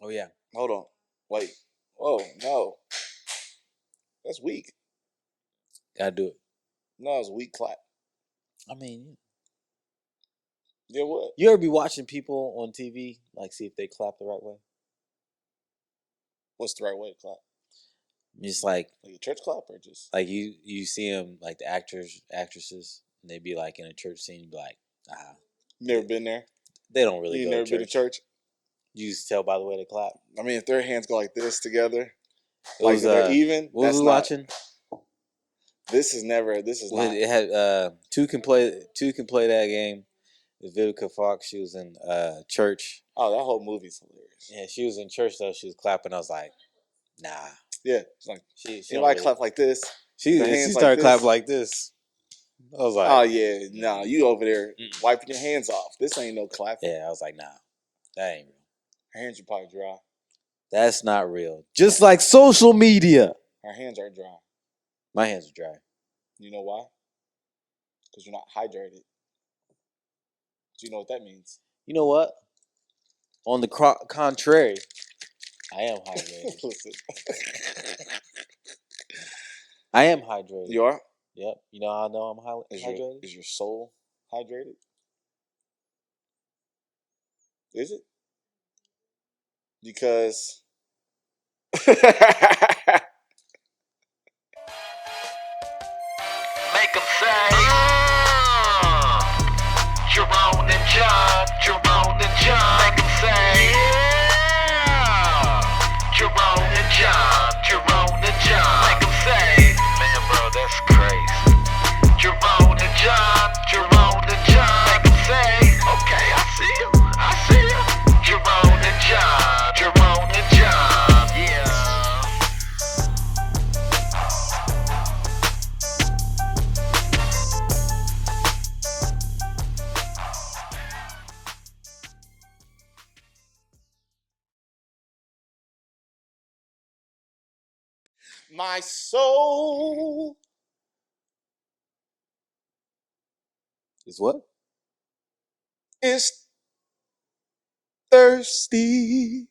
Oh yeah. Hold on. Wait. Whoa, no. That's weak. Gotta do it. No, it's a weak clap. I mean, Yeah, what? you ever be watching people on TV, like see if they clap the right way? What's the right way to clap? Just like a church clap or just like you see them like the actresses, and they be like in a church scene, you be like, never been there? they don't really You go never to been to church? You just tell by the way they clap. I mean, if their hands go like this together, It like was they're even. what That's was we not. watching? This is never. This is not. It had two can play that game. Vivica Fox, she was in church. Oh, that whole movie's hilarious. Yeah, she was in church though. She was clapping. I was like, nah. Yeah, it's like she anybody clap like this. She started clapping like this. I was like, oh yeah, nah, you over there wiping your hands off. This ain't no clapping. Yeah, I was like, nah, that ain't real. Her hands are probably dry. That's not real. Just like social media. Her hands are dry. My hands are dry. You know why? Because you're not hydrated. Do you know what that means? You know what? On the contrary, I am hydrated. Listen. I am hydrated. You are? Yep. You know how I know I'm hydrated? Is your soul hydrated? Is it? Because make them say Jerone and John, Jerone and John. Make them say Jerone and John, Jerone and John. Make them say, man, bro, that's crazy. Jerone and John, Jerone and John. Make them say, okay, I see you, I see you. Jerone and John, Jerone and John, yeah. my soul Is what? is thirsty.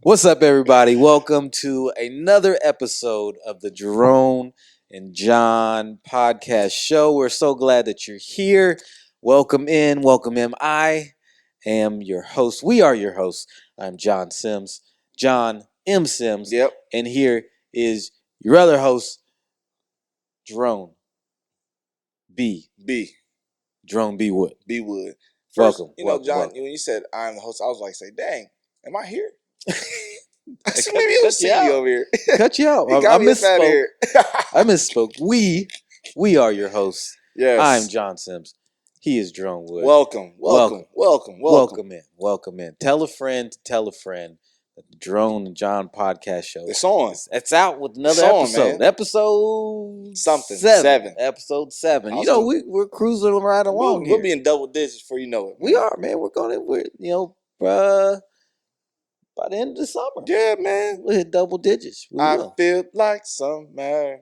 What's up, everybody? Welcome to another episode of the Jerone and John podcast show. We're so glad that you're here. Welcome in, welcome in. I am your host. We are your hosts. I'm John Sims, John M. Sims. Yep. And here is your other host, Jerone B. Jerone B. Wood. B. Wood. First, welcome. John, welcome. When you said I'm the host, I was like, say, dang, am I here? I said, cut- maybe it was cut you Cindy out. over here. Cut you out. He got me up out of here. I misspoke. We are your hosts. Yes. I'm John Sims. He is Jerone Wood. Welcome in. Tell a friend to tell a friend that the Jerone and John podcast show. It's on. It's out with another episode. Man. Episode something. 7. Episode 7. We're cruising right along here. We'll be in double digits before you know it. Man. We are, man. By the end of the summer. Yeah, man. We'll hit double digits. I feel like summer.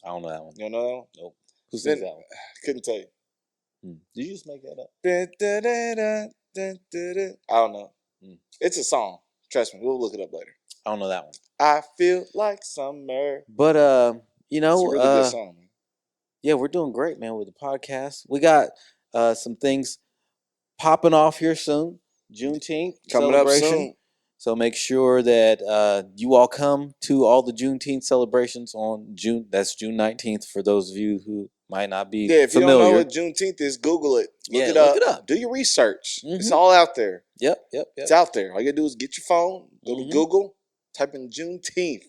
I don't know that one. You don't know that one? Nope. Who sings that one? Couldn't tell you. Did you just make that up? I don't know. It's a song. Trust me, we'll look it up later. I don't know that one. I feel like summer. But it's a really good song, man. Yeah, we're doing great, man, with the podcast. We got some things popping off here soon. Juneteenth coming up soon. So make sure that you all come to all the Juneteenth celebrations on June 19th. For those of you who might not be familiar. If you don't know what Juneteenth is, Google it. Look it up. Do your research. Mm-hmm. It's all out there. Yep. It's out there. All you gotta do is get your phone, go to Google, type in Juneteenth,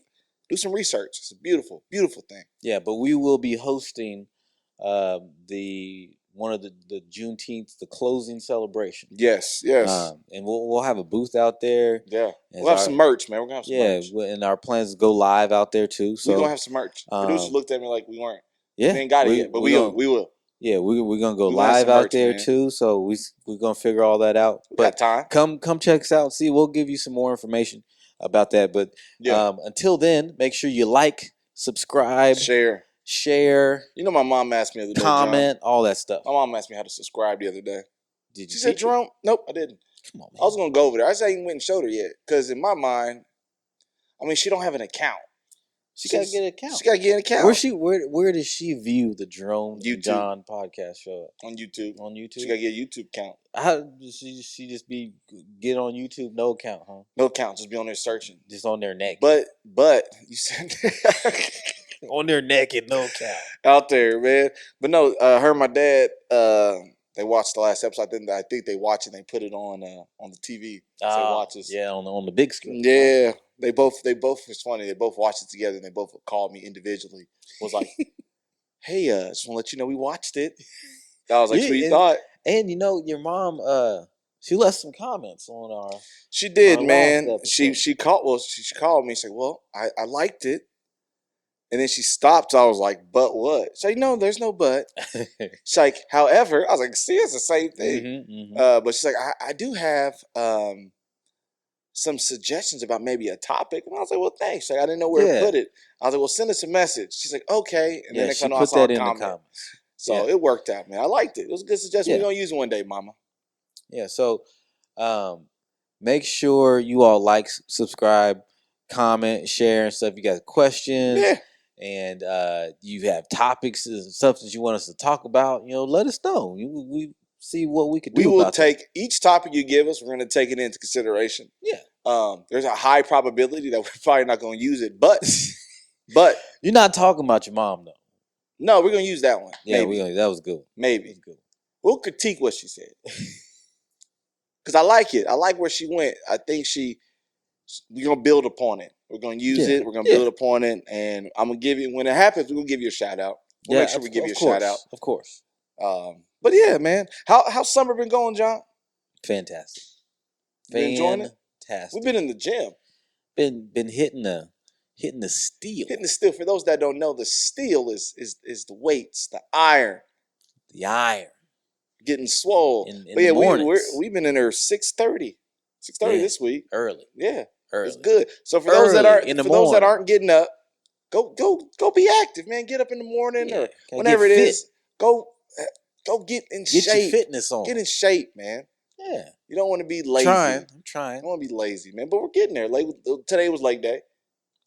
do some research. It's a beautiful, beautiful thing. Yeah, but we will be hosting one of the Juneteenth, the closing celebration. Yes. And we'll have a booth out there. Yeah. We'll have some merch, man. We're going to have some merch. And our plans to go live out there, too. So we're going to have some merch. Producers looked at me like we weren't. Yeah. We ain't got it yet, but we will. Yeah, we're going to go live out there, man. Too. So we're going to figure all that out. But time. Come check us out and see. We'll give you some more information about that. But until then, make sure you like, subscribe. Share. You know, my mom asked me the other day. Comment, John, all that stuff. My mom asked me how to subscribe the other day. Did you She said, teach her? Jerome, nope, I didn't. Come on, man. I was gonna go over there. I just ain't went and showed her yet. Cause in my mind, I mean, she don't have an account. She gotta get an account. She gotta get an account. Where does she view the Jerome and YouTube. John podcast show? On YouTube. On YouTube? She gotta get a YouTube account. How does she just get on YouTube, no account, huh? No account, just be on there searching. Just on their neck. But you said on their neck and no account. Out there, man. But no, her and my dad, they watched the last episode. I think they watched it and they put it on the TV. So they watch us. Yeah, on the big screen. Yeah. They both it's funny, they both watched it together and they both called me individually. Was like, hey, just wanna let you know we watched it. I was like, Yeah, what you thought? And you know, your mom, she left some comments on our. She did, our man. last She episode. called me. She said, well, I liked it. And then she stopped. So I was like, but what? She's like, no, there's no but. She's like, however, I was like, see, it's the same thing. But she's like, I do have some suggestions about maybe a topic. And I was like, well, thanks. Like, I didn't know where to put it. I was like, well, send us a message. She's like, okay. And then she I put saw that a in comment. the comments. So it worked out, man. I liked it. It was a good suggestion. Yeah. We're going to use it one day, mama. Yeah, so make sure you all like, subscribe, comment, share, and stuff. You got questions. Yeah. And you have topics and stuff that you want us to talk about, let us know. We see what we could do. We will about take each topic you give us. We're going to take it into consideration. Yeah. There's a high probability that we're probably not going to use it, but you're not talking about your mom though. No, we're going to use that one. Yeah, that was good. Maybe. That was good. We'll critique what she said because I like it. I like where she went. I think we're going to build upon it. We're going to use it. We're going to build upon it, and I'm going to give you when it happens. We're going to give you a shout out. We'll make sure we give you a shout out. Of course. But yeah, man. How's summer been going, John? Fantastic. Been enjoying it? Fantastic. We've been in the gym. Been hitting the steel. Hitting the steel. For those that don't know, the steel is the weights, the iron. The iron. Getting swole. In but yeah, the mornings. we've been in there 6:30. 6:30 this week. Early. Yeah. Early. It's good. So for those that aren't getting up, go be active, man. Get up in the morning or whenever it is. Go get in shape. Get your fitness on. Get in shape, man. Yeah. You don't want to be lazy. I'm trying. You don't want to be lazy, man. But we're getting there. Today was leg day. It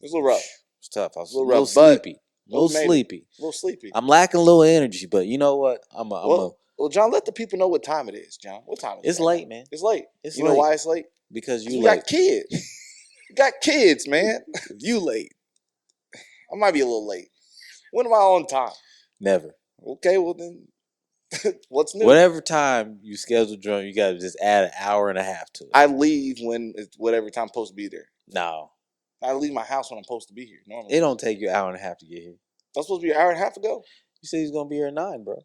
was a little rough. It's tough. I was a little rough, sleepy. A A little sleepy. I'm lacking a little energy, but you know what? Well, John, let the people know what time it is, John. What time is it? It's late, man. It's late. It's you late. know why it's late? Because you got kids. You got kids, man. You late. I might be a little late. When am I on time? Never. Okay, well then, what's new? Whatever time you schedule drum, you got to just add an hour and a half to it. I leave when it's whatever time I'm supposed to be there. No. I leave my house when I'm supposed to be here. Normally, it don't take you an hour and a half to get here. I'm supposed to be an hour and a half ago. You said he's gonna be here at 9, bro.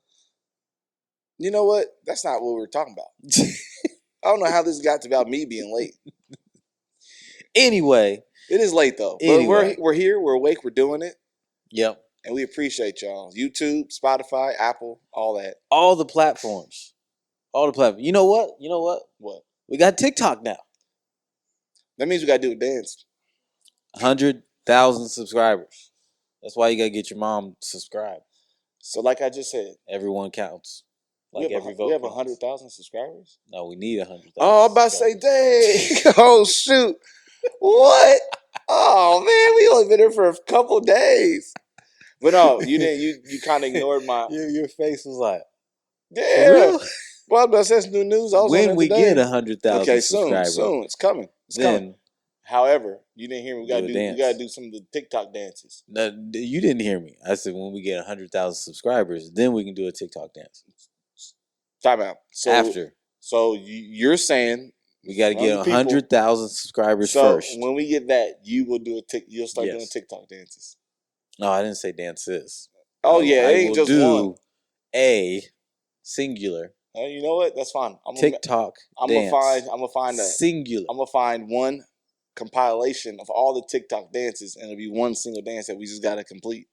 You know what? That's not what we were talking about. I don't know how this got to about me being late. Anyway, it is late though. Anyway. But we're here. We're awake. We're doing it. Yep. And we appreciate y'all. YouTube, Spotify, Apple, all that. All the platforms. You know what? What? We got TikTok now. That means we got to do a dance. 100,000 subscribers. That's why you got to get your mom to subscribe. So like I just said. Everyone counts. Every vote. We have 100,000 subscribers? No, we need 100,000. Oh, I'm about to say, dang. Oh, shoot. What? Oh, man. We only been here for a couple days. But no, you didn't. You kind of ignored my. Your face was like, yeah. Well, that's new news. When we get 100,000 subscribers, soon, it's coming. It's coming. However, you didn't hear me. We gotta do some of the TikTok dances. No, you didn't hear me. I said when we get 100,000 subscribers, then we can do a TikTok dance. Time out. So you're saying we got to get 100,000 subscribers first. When we get that, you will do you'll start doing TikTok dances. No, I didn't say dances. Oh yeah, it ain't just one. A singular. You know what? That's fine. TikTok dance. I'm gonna find a singular. I'm gonna find one compilation of all the TikTok dances, and it'll be one single dance that we just gotta complete.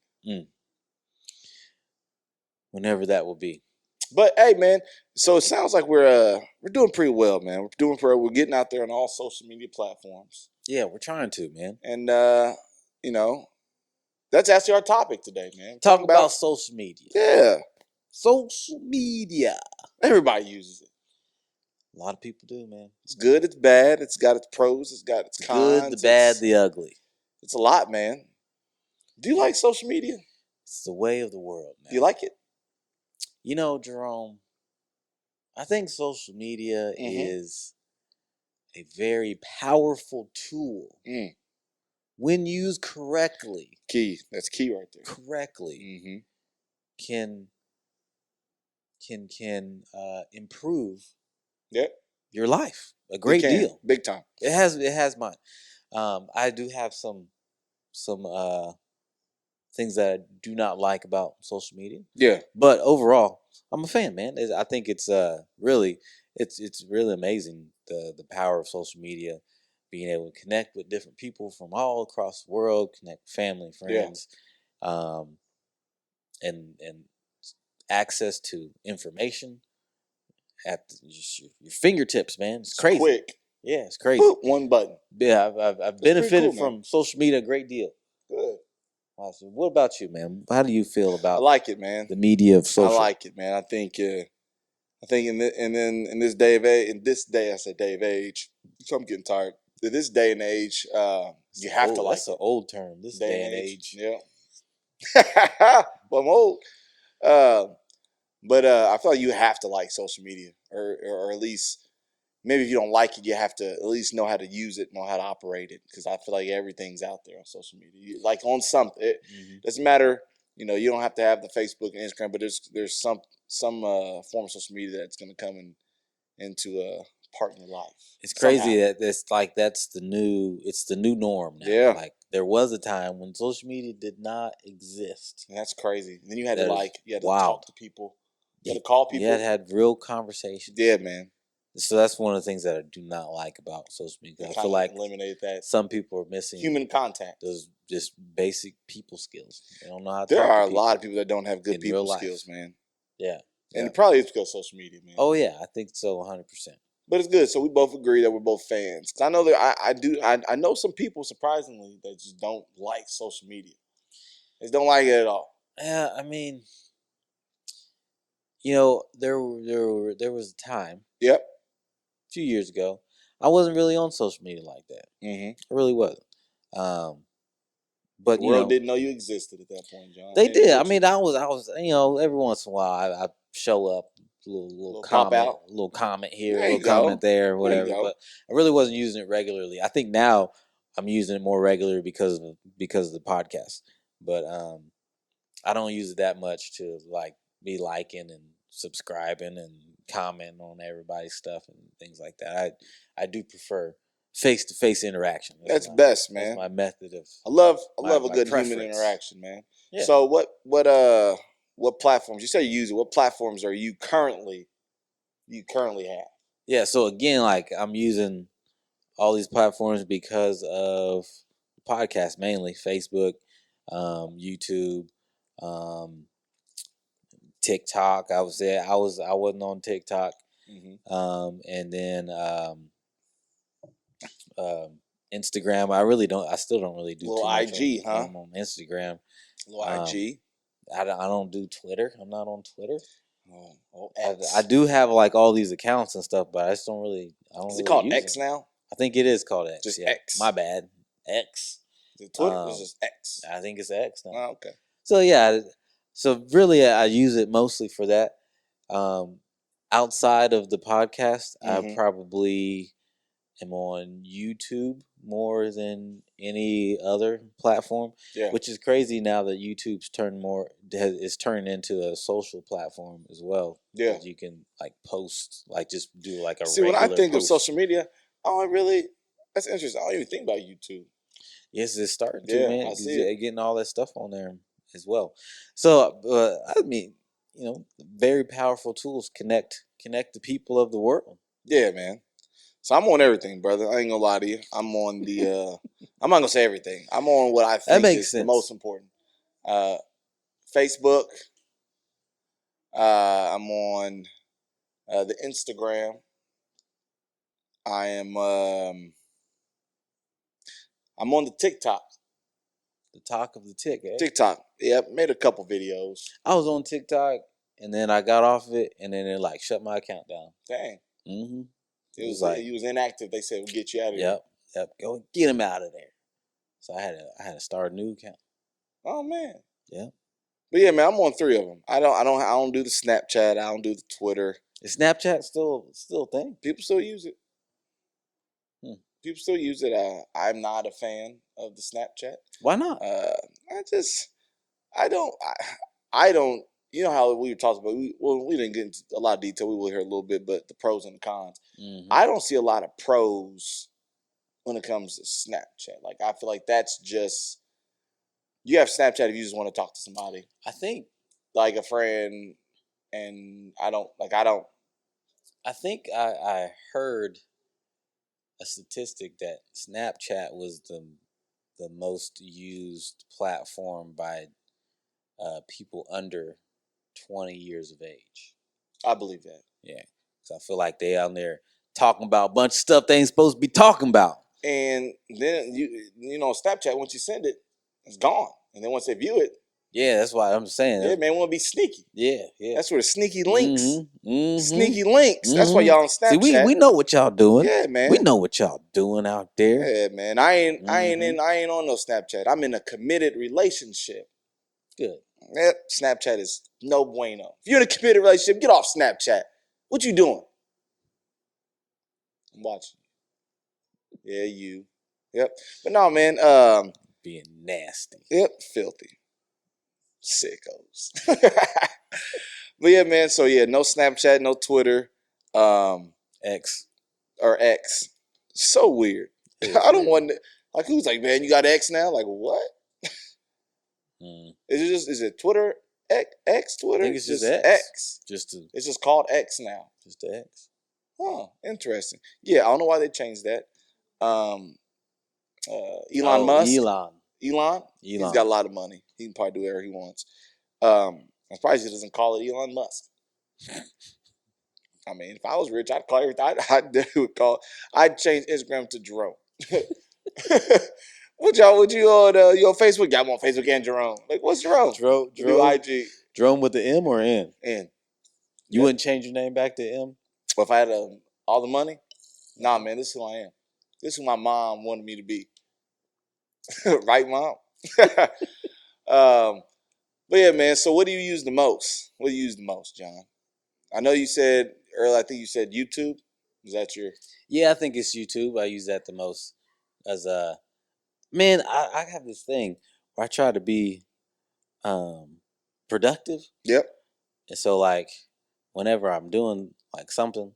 Whenever that will be. But hey, man. So it sounds like we're doing pretty well, man. We're getting out there on all social media platforms. Yeah, we're trying to, man. And that's actually our topic today, man. Talk about social media. Yeah. Social media. Everybody uses it. A lot of people do, man. It's good, it's bad. It's got its pros, it's got its The cons. good, the bad, the ugly. It's a lot, man. Do you like social media? It's the way of the world, man. Do you like it? You know, Jerome, I think social media is a very powerful tool when used correctly. Key. That's key right there. Correctly, can improve your life a great deal. Big time. It has mine. I do have some things that I do not like about social media. Yeah. But overall, I'm a fan, man. I think it's really amazing the power of social media, being able to connect with different people from all across the world, connect with family, friends, and access to information at just your fingertips, man. It's crazy. Quick. Yeah, it's crazy. Boop, one button. Yeah, I've benefited cool, from social media a great deal. Good. Awesome. What about you, man? How do you feel about I like it, man. the media of social? I like it, man. I think in this day of age, I said day of age, so I'm getting tired. In this day and age, you have to like that's an old term. This day and age. Yeah. Well, I'm old. But I feel like you have to like social media, or at least maybe if you don't like it, you have to at least know how to use it, know how to operate it. Because I feel like everything's out there on social media. Like on something, it doesn't matter. You know, you don't have to have the Facebook and Instagram, but there's some form of social media that's going to come into a part in your life. It's crazy that that's the new norm now. Yeah. Like there was a time when social media did not exist. And that's crazy. And then you had to wild. talk to people. You had to call people. You had real conversations. Yeah, man. So that's one of the things that I do not like about social media. I feel like eliminated that. Some people are missing human contact. Those just basic people skills. They don't know how to There talk are to a lot of people that don't have good people life. skills, man. Yeah. And it probably is because of social media, man. Oh yeah, I think so, 100%. But it's good. So we both agree that we're both fans. Because I know that I know some people, surprisingly, that just don't like social media. They just don't like it at all. Yeah, I mean, you know, there was a time. Yep. A few years ago, I wasn't really on social media like that. I really wasn't. But the world didn't know you existed at that point, John. They did. I mean, I was. You know, every once in a while, I show up, little comment, pop out. little comment here, There little comment there, whatever. But I really wasn't using it regularly. I think now I'm using it more regularly because of the podcast. But I don't use it that much to be liking and subscribing and commenting on everybody's stuff and things like that. I do prefer face-to-face interaction. That's best, man. That's my method of. I love a good human interaction, man. Yeah. So what platforms? You say you use it. What platforms are you currently have? Yeah. So again, I'm using all these platforms because of podcasts, mainly Facebook, YouTube, TikTok. I wasn't on TikTok, and then Instagram. I still don't really do little too much IG, on Instagram. Little IG. I don't do Twitter. I'm not on Twitter. X. I do have all these accounts and stuff, but I just don't really. Is it called X now? I think it is called X. Just yeah. X. My bad. X. Is it Twitter was just X? I think it's X now. Oh, okay. So yeah, so really I use it mostly for that. Outside of the podcast, I probably am on YouTube more than any other platform. Yeah. Which is crazy now that YouTube's is turned into a social platform as well. Yeah. You can post, just do a See, when I think of social media, that's interesting. I don't even think about YouTube. Yes, it's starting to, man. I see it. Getting all that stuff on there as well. So, I mean, very powerful tools connect the people of the world. Yeah, man. So I'm on everything, brother. I ain't gonna lie to you. I'm on the. I'm not gonna say everything. I'm on what I think is the most important. Facebook. I'm on the Instagram. I am. I'm on the TikTok. The talk of the tick, eh? TikTok. Yep, made a couple videos. I was on TikTok, and then I got off of it, and then it shut my account down. Dang. Mm-hmm. It was like, he was inactive. They said, we'll get you out of here. Yep. Go get him out of there. So I had to start a new account. Oh man. Yeah. But yeah, man, I'm on 3 of them. I don't do the Snapchat. I don't do the Twitter. Is Snapchat still a thing? People still use it. People still use it. I'm not a fan of the Snapchat. Why not? I don't. You know how we were talking about. We didn't get into a lot of detail. We will hear a little bit, but the pros and the cons. Mm-hmm. I don't see a lot of pros when it comes to Snapchat. Like I feel like that's just you have Snapchat if you just want to talk to somebody. I think like a friend, and I don't. I think I heard a statistic that Snapchat was the most used platform by people under 20 years of age. I believe that. Yeah, because I feel like they out there talking about a bunch of stuff they ain't supposed to be talking about. And then you know Snapchat, once you send it, it's gone. And then once they view it, yeah, that's why I'm saying. Yeah, man, want to be sneaky. Yeah. That's where the sneaky links. Mm-hmm. Sneaky links. That's why y'all on Snapchat. See, we know what y'all doing. Yeah, man. We know what y'all doing out there. Yeah, man. I ain't on no Snapchat. I'm in a committed relationship. Good. Yep. Snapchat is no bueno. If you're in a committed relationship, get off Snapchat. What you doing? I'm watching. Yeah, you. Yep. But no, man. Being nasty. Yep. Filthy. Sickos. But yeah, man. So yeah, no Snapchat, no Twitter. X. Or X. So weird. I don't want to, like who's like, man, you got X now? Like what? Is it Twitter? X Twitter? I think it's just X. X. It's just called X now. Just the X. Huh. Interesting. Yeah, I don't know why they changed that. Elon Musk. Elon. He's got a lot of money. He can probably do whatever he wants. I'm surprised he doesn't call it Elon Musk. I mean, if I was rich, I'd call everything. I'd change Instagram to Jerone. Would you on you on Facebook? Yeah, I'm on Facebook and Jerone. Like, what's Jerone? Jerome. IG. Jerome with the M or N? N. You wouldn't change your name back to M? Well, if I had all the money? Nah, man, this is who I am. This is who my mom wanted me to be. Right, Mom? But yeah, man, so what do you use the most? What do you use the most, John? I know you said earlier, I think you said YouTube. Is that your... Yeah, I think it's YouTube. I use that the most. As man, I have this thing where I try to be productive. Yep. And so, like, whenever I'm doing, like, something,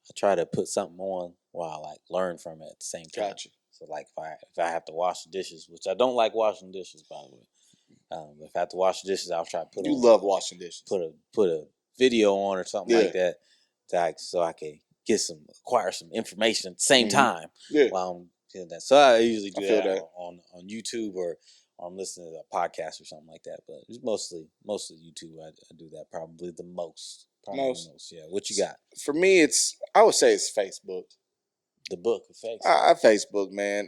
I try to put something on while I, like, learn from it at the same time. Gotcha. So, like, if I have to wash the dishes, which I don't like washing dishes, by the way. If I have to wash the dishes, I'll try to put You love washing dishes. Put a video on or something like that, so I can acquire some information at the same time while I'm doing that. So I usually do that on YouTube or I'm listening to a podcast or something like that. But it's mostly YouTube. I do that probably the most. Yeah. What you got? For me, I would say it's Facebook. The book of Facebook. Facebook, man.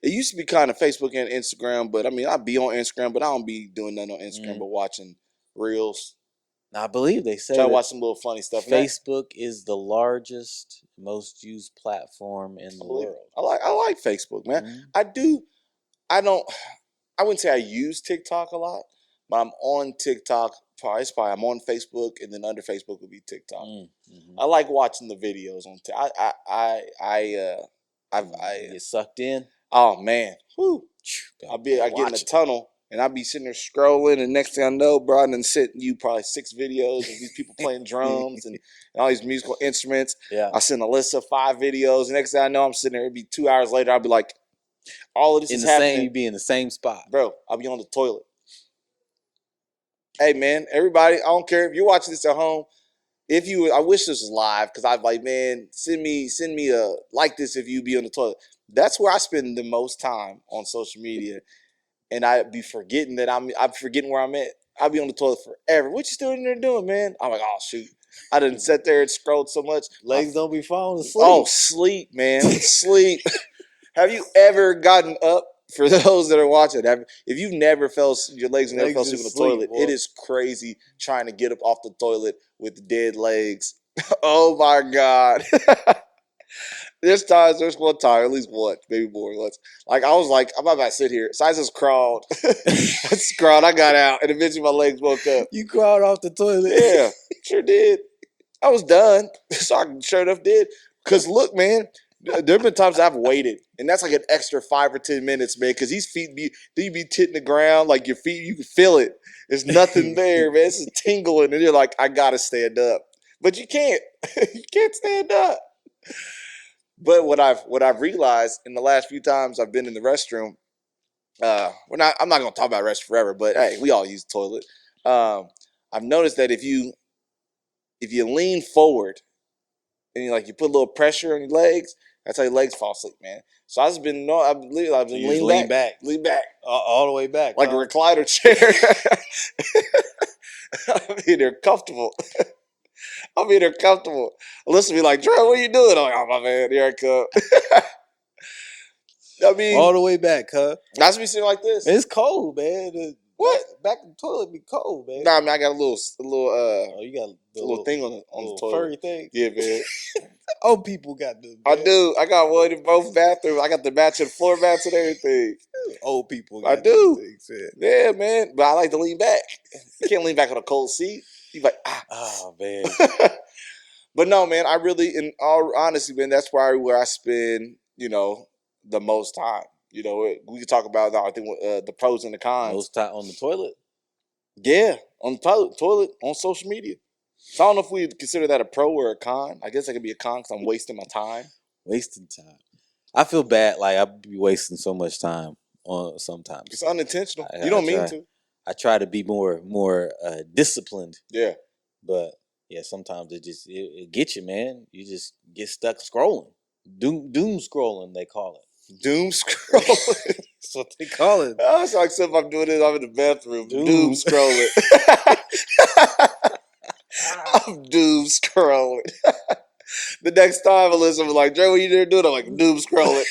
It used to be kind of Facebook and Instagram, but I mean, I'd be on Instagram, but I don't be doing nothing on Instagram but watching reels. Now, I believe they say try to watch some little funny stuff. Facebook is the largest, most used platform in the world. I like Facebook, man. I wouldn't say I use TikTok a lot, but I'm on TikTok. I'm on Facebook, and then under Facebook would be TikTok. I like watching the videos on TikTok. I get sucked in. Oh man, whew. I get in a tunnel and I be sitting there scrolling, and next thing I know, bro, I done sent you probably 6 videos of these people playing drums and all these musical instruments. Yeah. I sent Alyssa 5 videos, and next thing I know, I'm sitting there. It'd be 2 hours later. I'll be like, all of this is happening. You be in the same spot, bro. I'll be on the toilet. Hey man, everybody, I don't care if you're watching this at home. I wish this was live because I'm like, man, send me a like this if you be on the toilet. That's where I spend the most time on social media, and I be forgetting that I'm forgetting where I'm at. I'll be on the toilet forever. What you still in there doing, man? I'm like, oh shoot, I didn't sit there and scrolled so much. Legs don't be falling asleep. Oh, sleep, man, sleep. Have you ever gotten up? For those that are watching, if you've never your legs never fell asleep on the toilet, boy. It is crazy trying to get up off the toilet with dead legs. Oh my God. There's one time, at least once, maybe more once. Like I was like, I'm about to sit here. So I just crawled. I got out, and eventually my legs woke up. You crawled off the toilet. Yeah, sure did. I was done. So I sure enough did. Cause look, man, there have been times I've waited, and that's like an extra 5 or 10 minutes, man. Cause these feet you be hitting the ground, like your feet, you can feel it. There's nothing there, man. It's just tingling, and you're like, I gotta stand up, but you can't. You can't stand up. But what I've realized in the last few times I've been in the restroom, I'm not gonna talk about rest forever, but hey, we all use the toilet. I've noticed that if you lean forward and you put a little pressure on your legs, that's how your legs fall asleep, man. So I've been lean back, all the way back, like a recliner chair. I'm in there comfortable. Listen to me like, Dre, what are you doing? I'm like, oh my man, here I come. I mean, all the way back, huh? Not to be sitting like this. It's cold, man. What? Back in the toilet be cold, man. Nah, I mean, I got a little oh, you got a little thing on the toilet. Furry thing? Yeah, man. Old people got them. I do. I got one in both bathrooms. I got the matching floor mats and everything. Old people got I do. Things, yeah, man. But I like to lean back. You can't lean back on a cold seat. You like, Oh, man. But no, man, I really, in all honesty, man, that's probably where I spend, the most time. We can talk about, I think, the pros and the cons. Most time on the toilet? Yeah, on the toilet, on social media. So I don't know if we consider that a pro or a con. I guess that could be a con because I'm wasting my time. Wasting time. I feel bad. Like, I be wasting so much time on sometimes. It's unintentional. You don't mean to. I try to be more disciplined. Yeah. But, yeah, sometimes it gets you, man. You just get stuck scrolling. Doom scrolling, they call it. Doom scrolling. That's what they call it. Oh, it's like if I'm doing it, I'm in the bathroom. Doom scrolling. I'm doom scrolling. The next time Alyssa was like, Dre, what you there doing? I'm like, doom scrolling.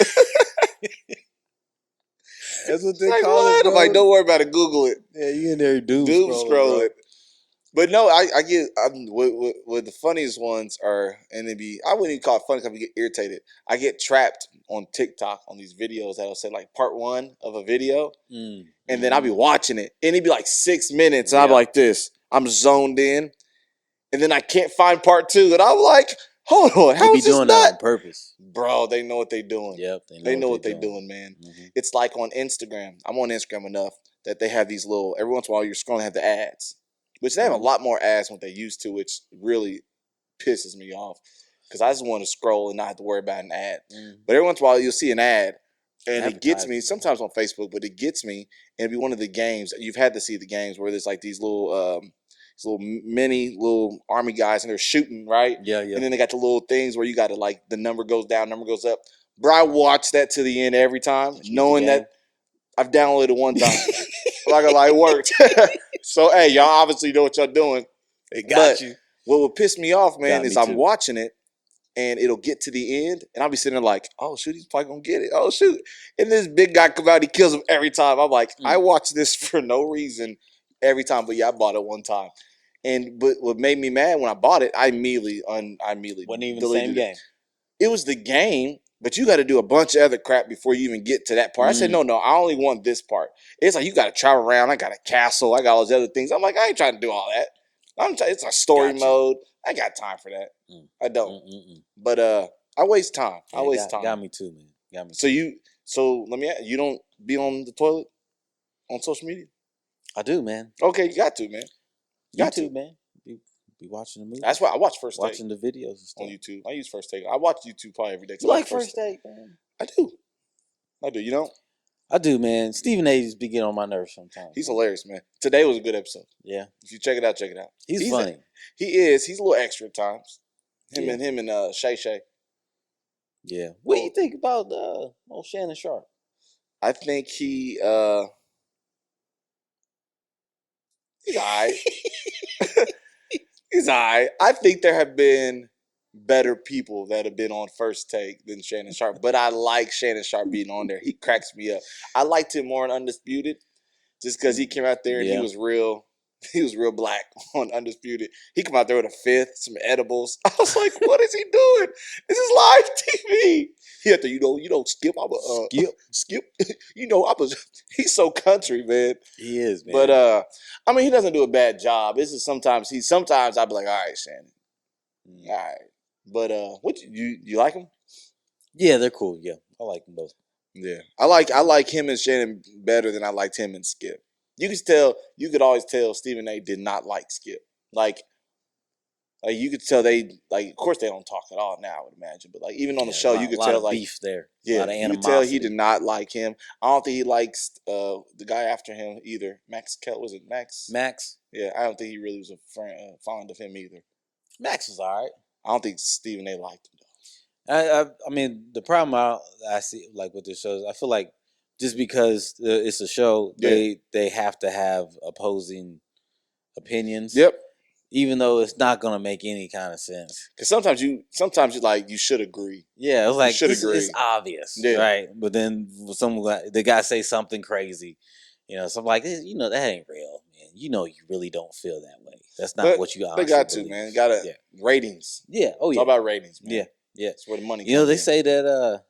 That's what they call it. I'm like, don't worry about it. Google it. Yeah, you in there doom scrolling. But no, I get what the funniest ones are, and I wouldn't even call it funny because I get irritated. I get trapped on TikTok on these videos that'll say like part 1 of a video, and then I'll be watching it, and it'd be like 6 minutes, and I'm like this. I'm zoned in, and then I can't find part 2, and I'm like, hold on, how is this doing that on purpose? Bro, they know what they're doing. Yep, they know what they're doing, man. Mm-hmm. It's like on Instagram. I'm on Instagram enough that they have these little, every once in a while you're scrolling, have the ads. Which they have a lot more ads than what they used to, which really pisses me off. Because I just want to scroll and not have to worry about an ad. But every once in a while, you'll see an ad, and it gets me, sometimes on Facebook, but it gets me, and it'll be one of the games. You've had to see the games where there's like these little mini little army guys, and they're shooting, right? Yeah. And then they got the little things where you got to, like, the number goes down, number goes up. Bro, I watch that to the end every time, knowing that I've downloaded it one time. I'm not gonna lie, it worked. So, hey, y'all obviously know what y'all doing. They got you. What would piss me off, man, is I'm watching it, and it'll get to the end, and I'll be sitting there like, oh, shoot, he's probably gonna get it. Oh, shoot. And this big guy comes out, he kills him every time. I'm like, I watch this for no reason every time, but yeah, I bought it one time. But what made me mad when I bought it, I immediately wasn't even the same game. It was the game, but you got to do a bunch of other crap before you even get to that part. I said, no, I only want this part. It's like you got to travel around. I got a castle. I got all those other things. I'm like, I ain't trying to do all that. It's a story mode. I got time for that. I don't. But I waste time. Yeah, I waste time. Got me too, man. So let me ask you, don't be on the toilet on social media? I do, man. Okay, you got to, man. You got to, man. Be watching the movie. That's why I watch First Take. Watching the videos and stuff. On YouTube. I use First Take. I watch YouTube probably every day. You like First Take, man? I do. You know? I do, man. Stephen A. just be getting on my nerves sometimes. He's hilarious, man. Today was a good episode. Yeah. If you check it out, check it out. He's funny. He is. He's a little extra at times. Him and Shay Shay. Yeah. What do you think about old Shannon Sharp? I think he's all right. He's all right. I think there have been better people that have been on First Take than Shannon Sharp, but I like Shannon Sharp being on there. He cracks me up. I liked him more in Undisputed just because he came out there and he was real. He was real black on Undisputed. He come out there with a fifth, some edibles. I was like, what is he doing? This is live TV. He had to, Skip. I'm a Skip. He's so country, man. He is, man. But I mean, he doesn't do a bad job. This is sometimes I'd be like, all right, Shannon. All right. But what you like him? Yeah, they're cool. Yeah, I like them both. Yeah, I like him and Shannon better than I liked him and Skip. You could always tell Stephen A. did not like Skip. Like you could tell of course they don't talk at all now, I would imagine. But like even on the show, you could tell like beef there. Yeah, a lot of you animosity. could tell he did not like him. I don't think he likes the guy after him either. Max Kell, was it Max? Max. Yeah, I don't think he really was fond of him either. Max was all right. I don't think Stephen A. liked him though. I mean, the problem I see like with this show is I feel like just because it's a show, they have to have opposing opinions. Yep. Even though it's not gonna make any kind of sense. Because sometimes you should agree. Yeah, it was like it's obvious, right? But then the guy say something crazy, so I'm like, that ain't real, man. You really don't feel that way. That's not what you honestly They got believe. to, man. Ratings. Yeah. Oh, it's yeah. all about ratings, man. Yeah. Yeah. That's where the money. They say that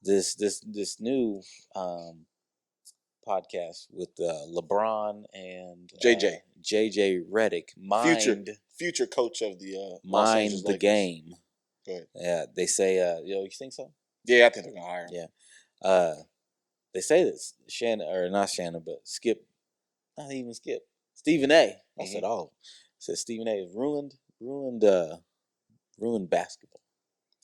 this new podcast with LeBron and JJ Redick, future coach of the Mind the Lakers. Game. Go ahead. Yeah, they say you think so? Yeah, I think they're gonna hire him. Yeah. They say this not Shannon, but Skip, not even Skip. Stephen A. I said said Stephen A. has ruined basketball.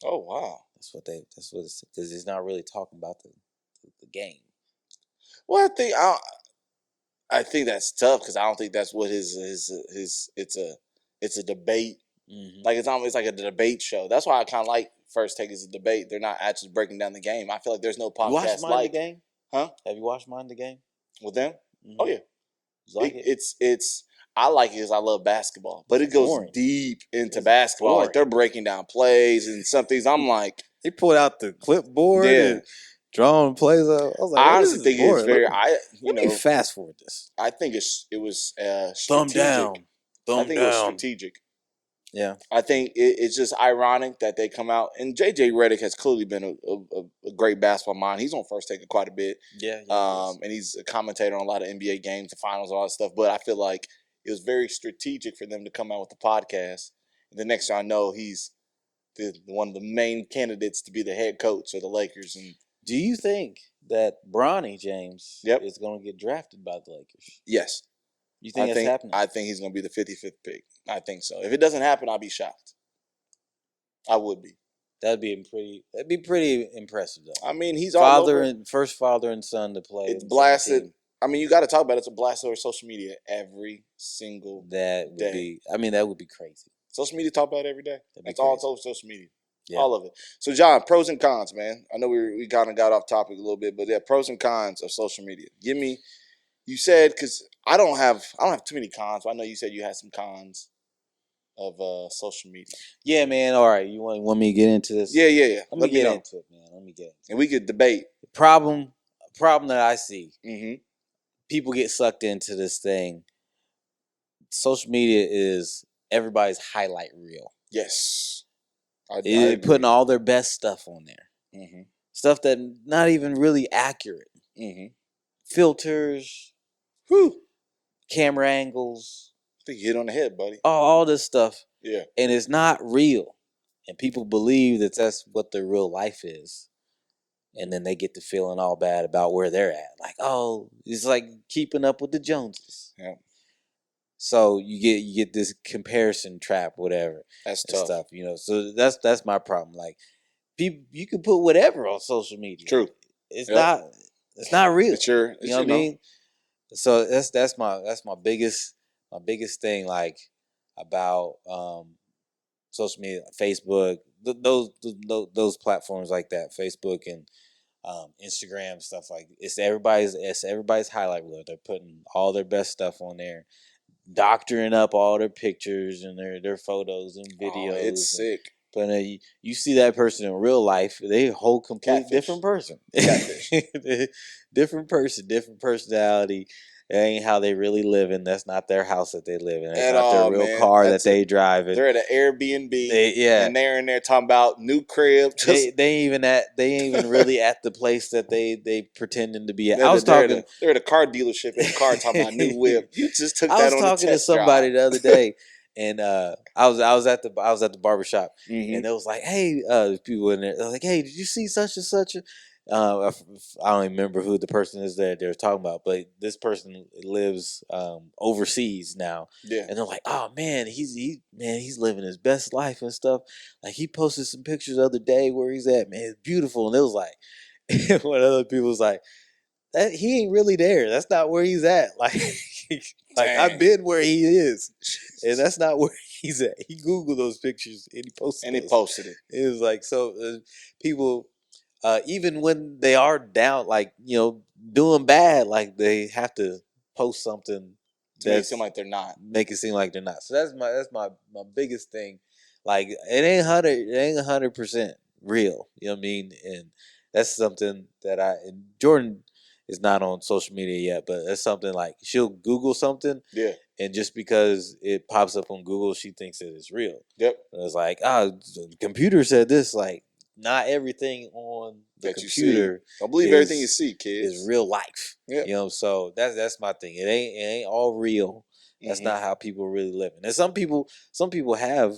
Oh wow. That's what it's because he's not really talking about the game. Well, I think that's tough because I don't think that's what his it's a debate. Mm-hmm. Like it's almost like a debate show. That's why I kind of like First Take as a debate. They're not actually breaking down the game. I feel like there's no podcast you watched Mind the Game? Huh? Have you watched Mind the Game with them? Mm-hmm. Oh yeah. You like it? It's I like it because I love basketball, but it goes deep into basketball. Like they're breaking down plays and some things. I'm like, they pulled out the clipboard and drawing plays up. I was like, I honestly think it's very. Let me fast forward this. I think it was thumb strategic. down. I think it was strategic. Yeah, I think it's just ironic that they come out and JJ Redick has clearly been a great basketball mind. He's on First Take quite a bit. Yeah. And he's a commentator on a lot of NBA games, the finals, all that stuff. But I feel like it was very strategic for them to come out with the podcast. And the next thing I know, he's one of the main candidates to be the head coach of the Lakers. And do you think that Bronny James is going to get drafted by the Lakers? Yes. You think that's happening? I think he's going to be the 55th pick. I think so. If it doesn't happen, I'll be shocked. I would be. That'd be pretty impressive, though. I mean, he's all over. First father and son to play. It's blasted. I mean, you got to talk about it. It's a blast over social media every single day. That would be crazy. Social media talk about it every day. That's all it's over social media. Yeah. All of it. So, John, pros and cons, man. I know we kind of got off topic a little bit, but pros and cons of social media. Give me. You said because I don't have too many cons. But I know you said you had some cons of social media. Yeah, man. All right, you want me to get into this? Yeah. Let me get into it, man. Let me get into it. And we could debate. The problem that I see. Mm-hmm. People get sucked into this thing. Social media is everybody's highlight reel. Yes. They're putting all their best stuff on there. Mm-hmm. Stuff that's not even really accurate. Mm-hmm. Filters, camera angles. I think you hit on the head, buddy. All this stuff. Yeah. And it's not real. And people believe that that's what their real life is. And then they get to feeling all bad about where they're at. Like, it's like keeping up with the Joneses. Yeah. So you get this comparison trap, whatever. That's tough. Stuff, So that's my problem. Like, people, you can put whatever on social media. True. It's not real. It's you know what I mean? So that's my biggest thing, like, about social media, Facebook, those platforms like that, Facebook and Instagram, stuff like it's everybody's highlight reel. They're putting all their best stuff on there, doctoring up all their pictures and their photos and videos. It's sick. But you see that person in real life, they a whole complete different person. Catfish. Different person, different personality. It ain't how they really living. That's not their house that they live in. That's At not their all, real man. car that they drive. They're at an Airbnb. Yeah. And they're in there talking about new crib. They ain't even really at the place that they pretending to be at. They're at a car dealership in the car talking about new whip. You just took that on a test drive. I was talking to somebody the other day, and I was at the barbershop, and it was like, hey, people in there, they're like, hey, did you see such and such? I don't even remember who the person is that they're talking about, but this person lives overseas now. Yeah. And they're like, oh man, he's living his best life and stuff. Like he posted some pictures the other day where he's at, man, it's beautiful. And it was like, one other people was like, that he ain't really there. That's not where he's at. Like, I've been where he is, and that's not where he's at. He Googled those pictures and he posted it. It was like, so people, even when they are down, like, doing bad, like they have to post something to make it seem like they're not. Make it seem like they're not. So that's my biggest thing. Like it ain't 100% real. You know what I mean? And that's something that Jordan is not on social media yet, but that's something like she'll Google something. Yeah. And just because it pops up on Google, she thinks it is real. Yep. And it's like, the computer said this. Like, not everything on the computer. Don't believe everything you see, kids. Is real life. Yep. So that's my thing. It ain't all real. That's not how people really live. And some people have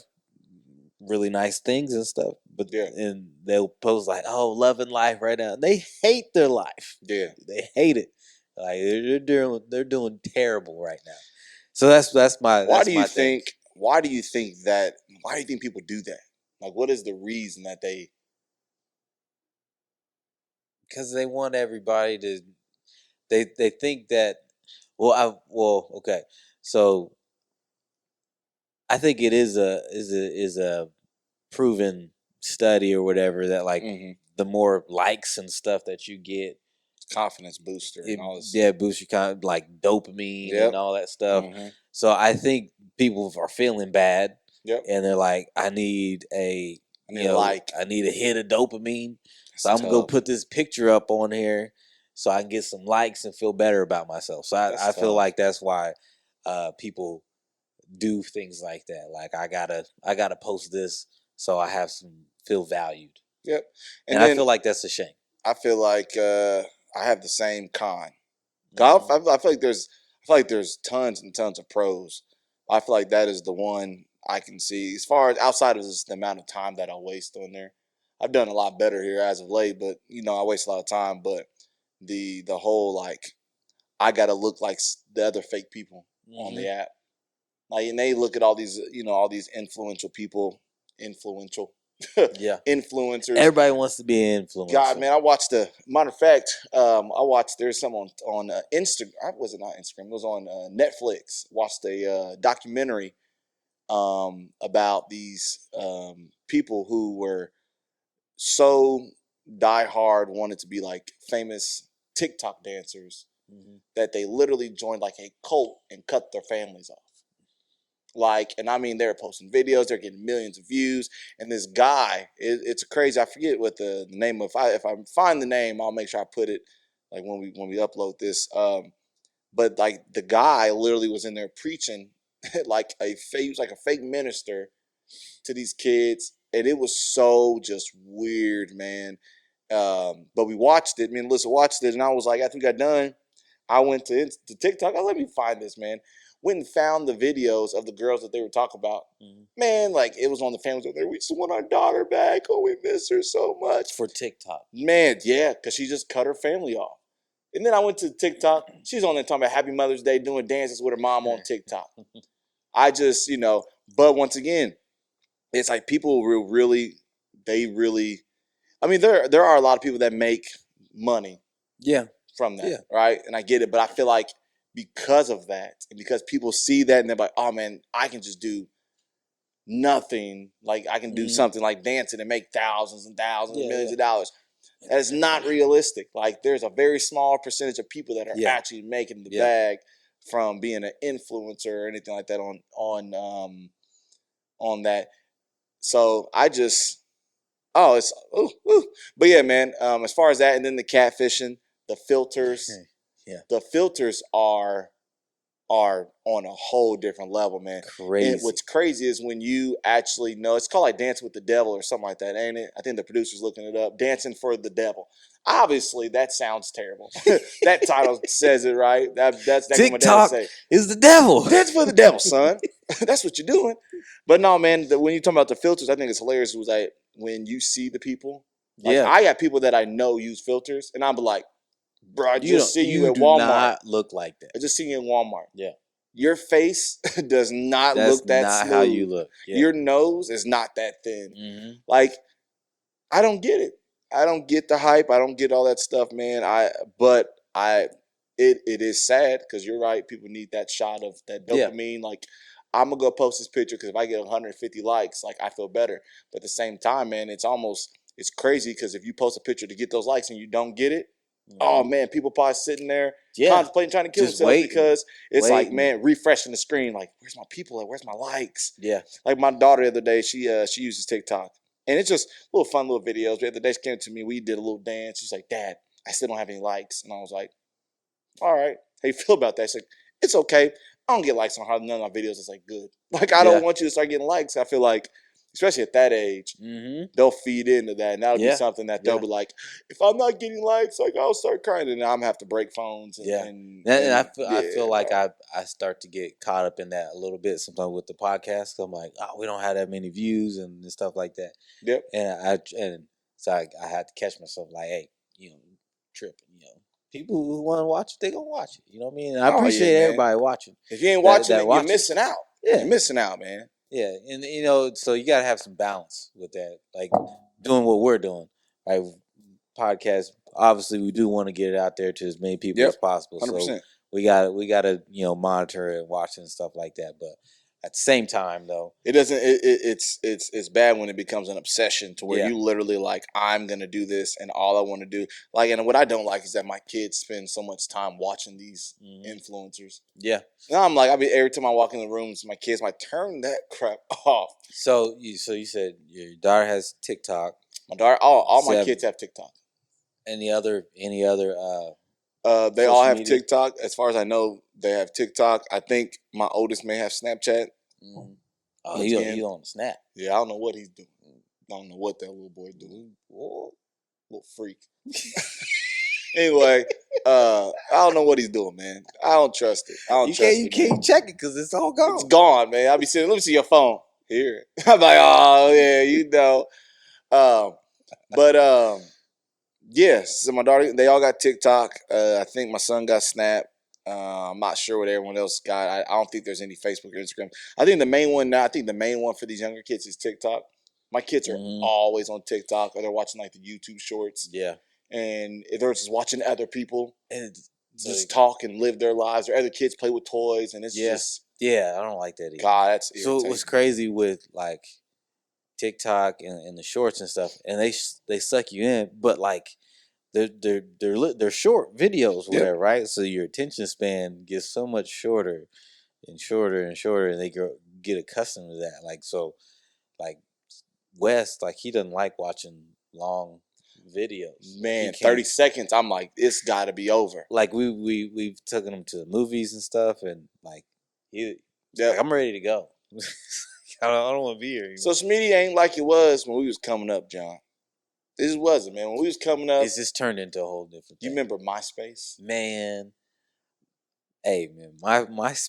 really nice things and stuff, but and they'll post like, oh, loving life right now. And they hate their life. Yeah. They hate it. Like they're doing terrible right now. So that's my Why do you think people do that? Like, what is the reason that they? Because they want everybody to. They think that. Okay. So I think it is a proven study or whatever that like the more likes and stuff that you get, confidence booster and all this. Yeah, boost your kind of like dopamine and all that stuff. So I think people are feeling bad. Yep. And they're like, I need a hit of dopamine. So I'm gonna go put this picture up on here so I can get some likes and feel better about myself. So I feel like that's why people do things like that. Like I gotta post this so I have feel valued. Yep. And I feel like that's a shame. I feel like I have the same con. Golf, I feel like there's tons and tons of pros. I feel like that is the one I can see. As far as outside of just the amount of time that I waste on there, I've done a lot better here as of late. But I waste a lot of time. But the whole like, I gotta look like the other fake people on the app. Like, and they look at all these influential people, influencers. Everybody wants to be an influencer. God, man, I watched matter of fact, there's some on Instagram. Was it not Instagram? It was on Netflix. Watched a documentary about these people who were so diehard, wanted to be like famous TikTok dancers that they literally joined like a cult and cut their families off. Like, and I mean, they're posting videos, they're getting millions of views. And this guy, it's crazy. I forget what the name of. If I find the name, I'll make sure I put it like when we upload this. But like the guy literally was in there preaching like a fake minister to these kids, and it was so just weird, man. But we watched it. Me and Alyssa watched it, and I was like, after we got done, I went to TikTok. Let me find this, man. Went and found the videos of the girls that they were talking about. Man, like it was on the families over there. We just want our daughter back. Oh, we miss her so much. For TikTok. Man, yeah, because she just cut her family off. And then I went to TikTok. She's on there talking about Happy Mother's Day, doing dances with her mom on TikTok. I just, but once again, it's like people really, I mean, there are a lot of people that make money. Yeah. From that, right? And I get it, but I feel like because of that, and because people see that and they're like, oh man, I can just do nothing. Like I can do something like dancing and make thousands and thousands and millions of dollars. That is not realistic. Like there's a very small percentage of people that are actually making the bag from being an influencer or anything like that on that. So I just, but yeah, man. As far as that, and then the catfishing, the filters. Yeah. The filters are on a whole different level, man. Crazy. And what's crazy is when you actually know, it's called like Dancing with the Devil or something like that, ain't it? I think the producer's looking it up. Dancing for the Devil. Obviously, that sounds terrible. That title says it right. That's what my dad TikTok say. is the devil. Dance for the devil, son. That's what you're doing. But no, man, when you talk about the filters, I think it's hilarious. It was like when you see the people. Like Yeah. I got people that I know use filters, and I'm like, bro, I just see you at do Walmart. not look like that. I just see you in Walmart. Yeah. Your face does not That's look that not smooth. how you look. Yeah. Your nose is not that thin. Mm-hmm. Like, I don't get it. I don't get the hype. I don't get all that stuff, man. It is sad because you're right. People need that shot of that dopamine. Yeah. Like, I'm gonna go post this picture because if I get 150 likes, like I feel better. But at the same time, man, it's crazy because if you post a picture to get those likes and you don't get it, oh man, people probably sitting there contemplating trying to kill themselves because it's like, man, refreshing the screen. Like, where's my people at? Where's my likes? Yeah. Like my daughter the other day, she uses TikTok. And it's just little fun little videos. The other day she came to me, we did a little dance. She's like, Dad, I still don't have any likes. And I was like, all right, how you feel about that? She's like, it's okay. I don't get likes on none of my videos. It's like good. Like, I don't want you to start getting likes. I feel like, especially at that age, they'll feed into that. And that'll be something that they'll be like, if I'm not getting likes, like I'll start crying. And I'm going to have to break phones. And I feel like I start to get caught up in that a little bit sometimes with the podcast. I'm like, oh, we don't have that many views and stuff like that. Yep. And so I had to catch myself like, hey, tripping, people who want to watch it, they gonna watch it. You know what I mean? And I appreciate everybody watching. If you ain't watching it, you're missing out. Yeah, you're missing out, man. Yeah, and so you gotta have some balance with that, like doing what we're doing. Right, podcast. Obviously, we do want to get it out there to as many people as possible. 100%. So we gotta monitor and watch and stuff like that. But at the same time, though, it doesn't. It's bad when it becomes an obsession to where you literally like, I'm gonna do this, and all I want to do, like, and what I don't like is that my kids spend so much time watching these influencers. Yeah, now I'm like, every time I walk in the rooms, my kids might turn that crap off. So you said your daughter has TikTok. My daughter, all my kids have TikTok. Any other? They all have media? TikTok. As far as I know, they have TikTok. I think my oldest may have Snapchat. Mm-hmm. Oh, he's on Snap. Yeah, I don't know what he's doing. I don't know what that little boy doing. Little freak. Anyway, I don't know what he's doing, man. I don't trust it. You can't check it because it's all gone. It's gone, man. I'll be sitting. Let me see your phone. Here. I'm like, oh yeah, Yes, so my daughter, they all got TikTok. I think my son got Snap. I'm not sure what everyone else got. I don't think there's any Facebook or Instagram. I think the main one for these younger kids is TikTok. My kids are always on TikTok, or they're watching like the YouTube shorts. Yeah, and they're just watching other people and just talk and live their lives, or other kids play with toys, and it's just I don't like that either. God, that's irritating. So what's crazy with like TikTok and the shorts and stuff, and they suck you in, but like they're short videos, whatever, right? So your attention span gets so much shorter and shorter and shorter, and they get accustomed to that. Like so, like West, like he doesn't like watching long videos. Man, 30 seconds. I'm like, it's got to be over. Like we've taken him to the movies and stuff, and like like, I'm ready to go. I don't want to be here anymore. Social media ain't like it was when we was coming up, John. This wasn't, man. When we was coming up, it's just turned into a whole different thing. You remember MySpace? Man. Hey, man, my MySpace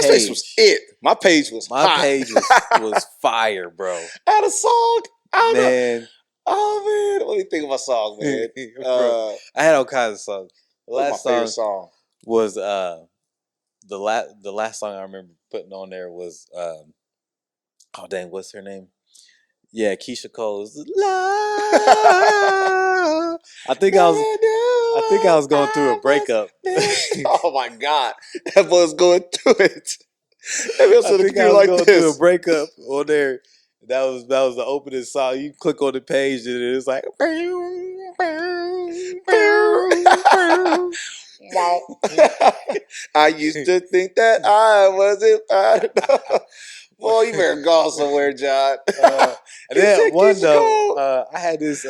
page, was it. My page was hot. Page was fire, bro. I had a song. Man. Oh, man. What do you think of my song, man? I had all kinds of songs. The last my favorite song was the last song I remember putting on there was oh dang, what's her name? Yeah, Keisha Cole's Love. I think I was going through a breakup. Oh my God, that boy was going through it. I think I was going through a breakup on there. That was the opening song. You click on the page and it's like. I used to think that I wasn't bad enough. Boy, you better go somewhere, John. And then one though, I had this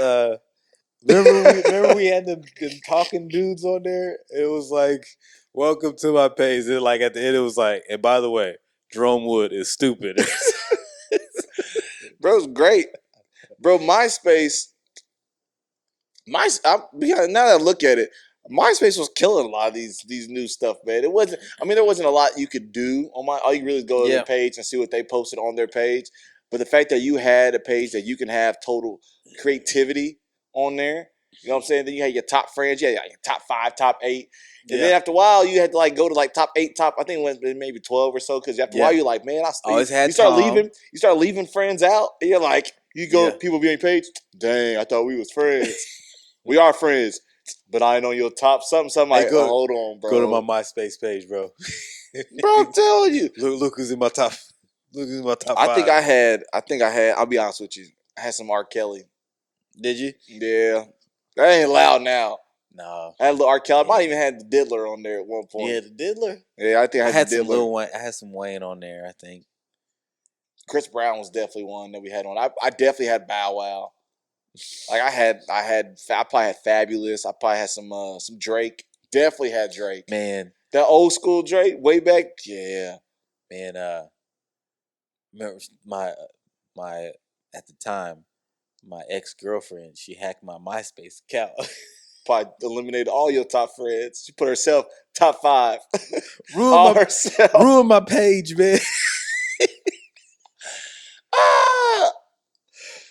Remember we had them talking dudes on there? It was like, welcome to my page. And like at the end, it was like, and by the way, Jerome Wood is stupid. Bro's great. Bro, MySpace. Now that I look at it, MySpace was killing a lot of these new stuff, man. It wasn't. I mean, there wasn't a lot you could do on my. All you really go to Yeah. their page and see what they posted on their page. But the fact that you had a page that you can have total creativity on there, you know what I'm saying? Then you had your top friends, you had your top 5, top 8, and then after a while you had to like go to like top 8, I think it went maybe 12 or so. Because after a while you're like, man, always had you start Tom. leaving. You start leaving friends out, and you're like, you go people be on your page. Dang, I thought we was friends. We are friends, but I ain't on your top something. Hey, Like, hold on, bro. Go to my MySpace page, bro. Bro, I'm telling you. Look who's in my top. Look who's in my top. I 5. think I had. I'll be honest with you. I had some R. Kelly. Did you? Yeah, that ain't loud now. No. I had a little R. Kelly. I might even had the Diddler on there at one point. Yeah, the Diddler. Yeah, I think I had the some Diddler. Lil Wayne. I had some Wayne on there. I think Chris Brown was definitely one that we had on. I definitely had Bow Wow. Like I probably had Fabulous. I probably had some Drake. Definitely had Drake. Man, that old school Drake way back. Yeah, man. Remember my at the time, my ex-girlfriend. She hacked my MySpace account. Probably eliminated all your top friends. She put herself top 5. Ruined my page, man.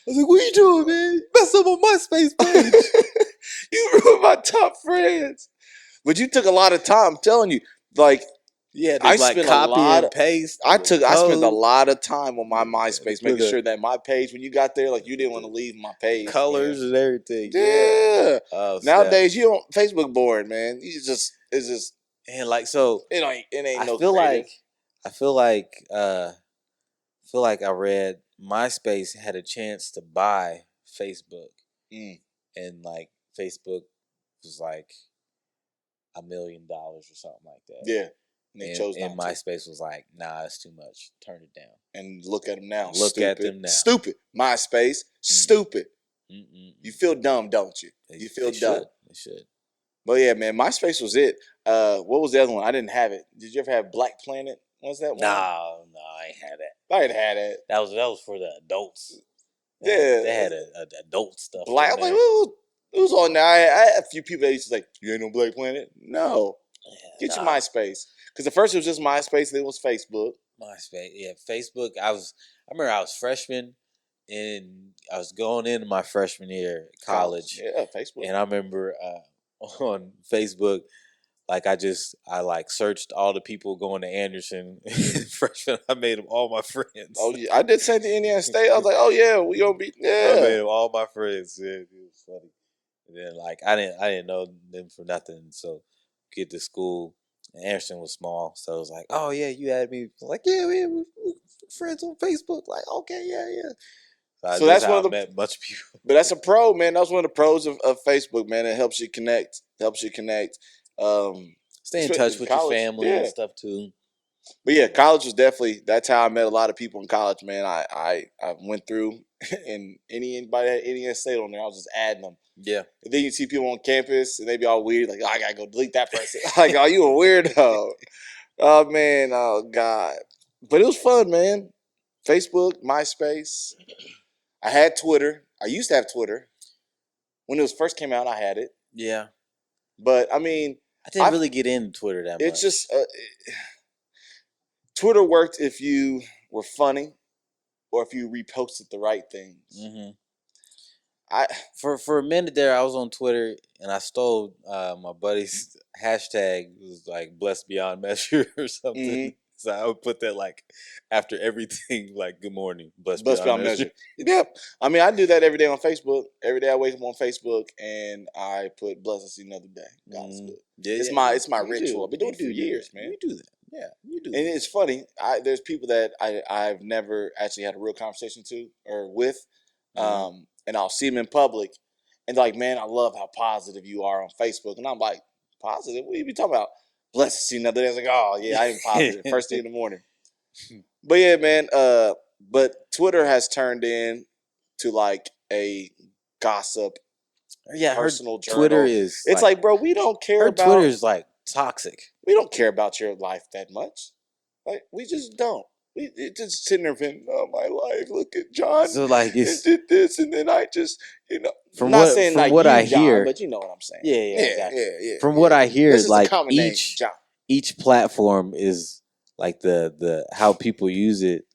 I was like, what you doing, man? Mess up on MySpace page. You ruined my top friends. But you took a lot of time, I'm telling you. Like, yeah, I spent copy a lot and paste. I spent a lot of time on my MySpace, making sure that my page, when you got there, like you didn't want to leave my page. Colors and everything. Yeah. Oh, nowadays, you don't Facebook boring, man. It's just and like so. It ain't I no feel creative. I feel like I read MySpace had a chance to buy Facebook, and like Facebook was like $1 million or something like that. Yeah, and they chose not and MySpace was like, nah, it's too much. Turn it down. And look at them now. Stupid. MySpace. Stupid. You feel dumb, don't you? You feel dumb. They should. But yeah, man, MySpace was it. What was the other one? I didn't have it. Did you ever have Black Planet? What was that one? No, I ain't had that. I didn't have that. That was for the adults. Yeah, they had a adult stuff. Black. I'm like, who's on there? I had a few people that used to say, "You ain't no Black Planet." No, get your MySpace. Because at first it was just MySpace, then it was Facebook. MySpace, yeah, Facebook. I remember I was freshman, and I was going into my freshman year of college. Yeah, Facebook. And I remember on Facebook, like I searched all the people going to Anderson freshman. I made them all my friends. Oh yeah, I did same to Indiana State. I was like, oh yeah, we gonna be I made them all my friends. Yeah, it was funny. And then like I didn't know them for nothing. So get to school, and Anderson was small, so it was like, oh yeah, you had me. Like yeah, we're friends on Facebook. Like okay, yeah. So that's one of the met a bunch of people. But that's a pro, man. That's one of the pros of Facebook, man. It helps you connect. Stay in touch with your family and stuff too. But yeah, college was definitely, that's how I met a lot of people in college, man. I went through and anybody had any state on there, I was just adding them. Yeah. And then you see people on campus and they be all weird, like, oh, I gotta go delete that person. Like, oh, you a weirdo. Oh man, oh God. But it was fun, man. Facebook, MySpace. I had Twitter. I used to have Twitter. When it first came out, I had it. Yeah. But I mean, I didn't really get into Twitter that much. It's just Twitter worked if you were funny or if you reposted the right things. Mm-hmm. For a minute there, I was on Twitter and I stole my buddy's hashtag. It was like blessed beyond measure or something. Mm-hmm. So I would put that like after everything, like good morning, blessed beyond measure. Yep. I mean, I do that every day on Facebook. Every day I wake up on Facebook and I put blessed to see another day. God's good. Yeah, it's my ritual. I've been doing it for years, man. You do that. Yeah, you do. And it's funny. There's people that I've never actually had a real conversation to or with, and I'll see them in public, and they're like, man, I love how positive you are on Facebook, and I'm like, positive? What are you talking about? Blessed to see another day. I was like, oh yeah, I am positive. First thing in the morning. But yeah, man. But Twitter has turned in to like a gossip Yeah, her personal Twitter journal. is. It's like, bro, we don't care her about. Twitter is like toxic. We don't care about your life that much. Like, we just don't. We just sitting there thinking, oh, my life. Look at John. So like it did this, and then I just, from not what saying from like what you, I John, hear, but you know what I'm saying. yeah. From what I hear, This is like a common name, each John. each platform is like the how people use it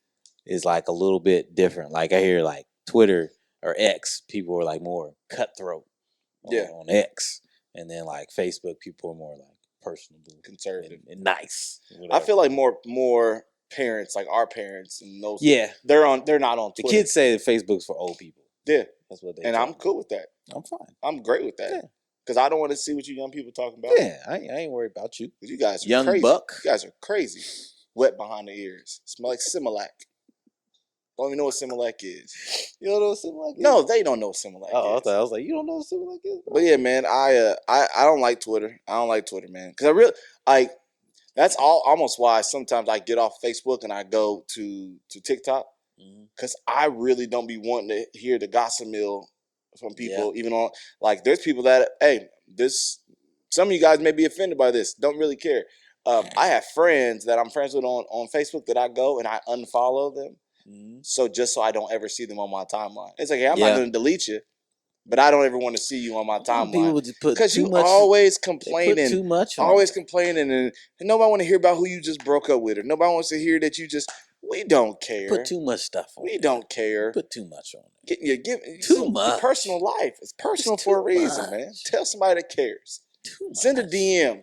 is like a little bit different. Like I hear like Twitter or X, people are like more cutthroat on X, and then like Facebook, people are more like personable, conservative, and nice. I feel like more parents, like our parents, and those. Yeah, they're not on Twitter. The kids say that Facebook's for old people. Yeah, that's what they. And I'm cool with that. I'm fine. I'm great with that. Yeah. Because I don't want to see what you young people talking about. Yeah, I ain't worried about you. You guys are young crazy. buck. You guys are crazy. Wet behind the ears. Smell like Similac. Don't even know what Similac is. You don't know what Similac is? No, they don't know what Similac is. I was like, you don't know what Similac is? Bro? But yeah, man, I don't like Twitter. I don't like Twitter, man. Because I really, like, that's almost why sometimes I get off Facebook and I go to TikTok. Because I really don't be wanting to hear the gossip mill from people, even on, like, there's people that, hey, some of you guys may be offended by this, don't really care. I have friends that I'm friends with on Facebook that I go and I unfollow them, so I don't ever see them on my timeline. It's like, hey, I'm not going to delete you, but I don't ever want to see you on my timeline because you always complaining, too much, always complaining, and nobody want to hear about who you just broke up with, or nobody wants to hear that you just. We don't care. Put too much stuff on. We don't care. Put too much on. Give too much. Your personal life. It's personal for a reason, man. Tell somebody that cares. Send a DM.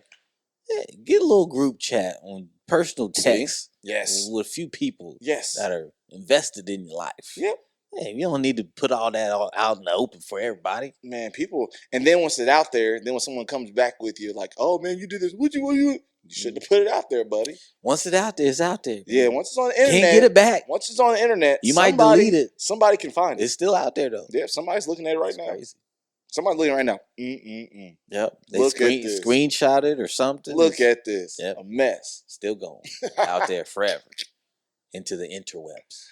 Yeah, get a little group chat on personal text. Yes. With a few people. Yes. That are invested in your life. Yep. Hey, you don't need to put all that out in the open for everybody. Man, people. And then once it's out there, then when someone comes back with you, like, oh man, you did this. What you shouldn't have put it out there, buddy. Once it's out there, it's out there. Man. Yeah, once it's on the internet. Can't get it back. Once it's on the internet, you might delete it. Somebody can find it. It's still out there though. Yeah, somebody's looking at it right now. Crazy. Somebody's looking right now. Yep. They Look at this. Screenshot it or something. Look at this. Yep. A mess. Still going out there forever into the interwebs.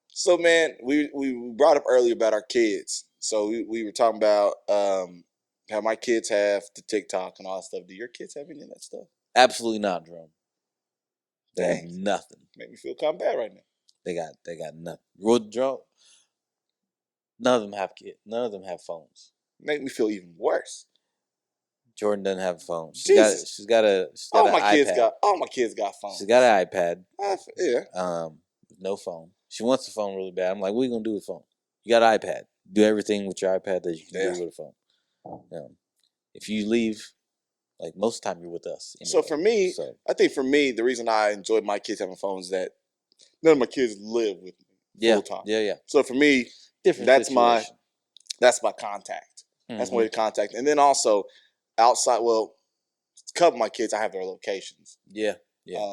So, man, we brought up earlier about our kids. So we were talking about how my kids have the TikTok and all that stuff. Do your kids have any of that stuff? Absolutely not, Jerome. They have nothing. Make me feel kind of bad right now. They got nothing. Jerome, none of them have kids. None of them have phones. Make me feel even worse. Jordan doesn't have a phone. She's got an iPad. All my kids got phones. She's got an iPad. Yeah. No phone. She wants a phone really bad. I'm like, what are you gonna do with a phone? You got an iPad. Do everything with your iPad that you can do with a phone. If you leave, like most of the time you're with us. Anyway. So for me, I think for me, the reason I enjoyed my kids having phones is that none of my kids live with me full time. Yeah. So for me, that's my contact. That's my way to contact. And then also outside, well, a couple of my kids, I have their locations. Yeah.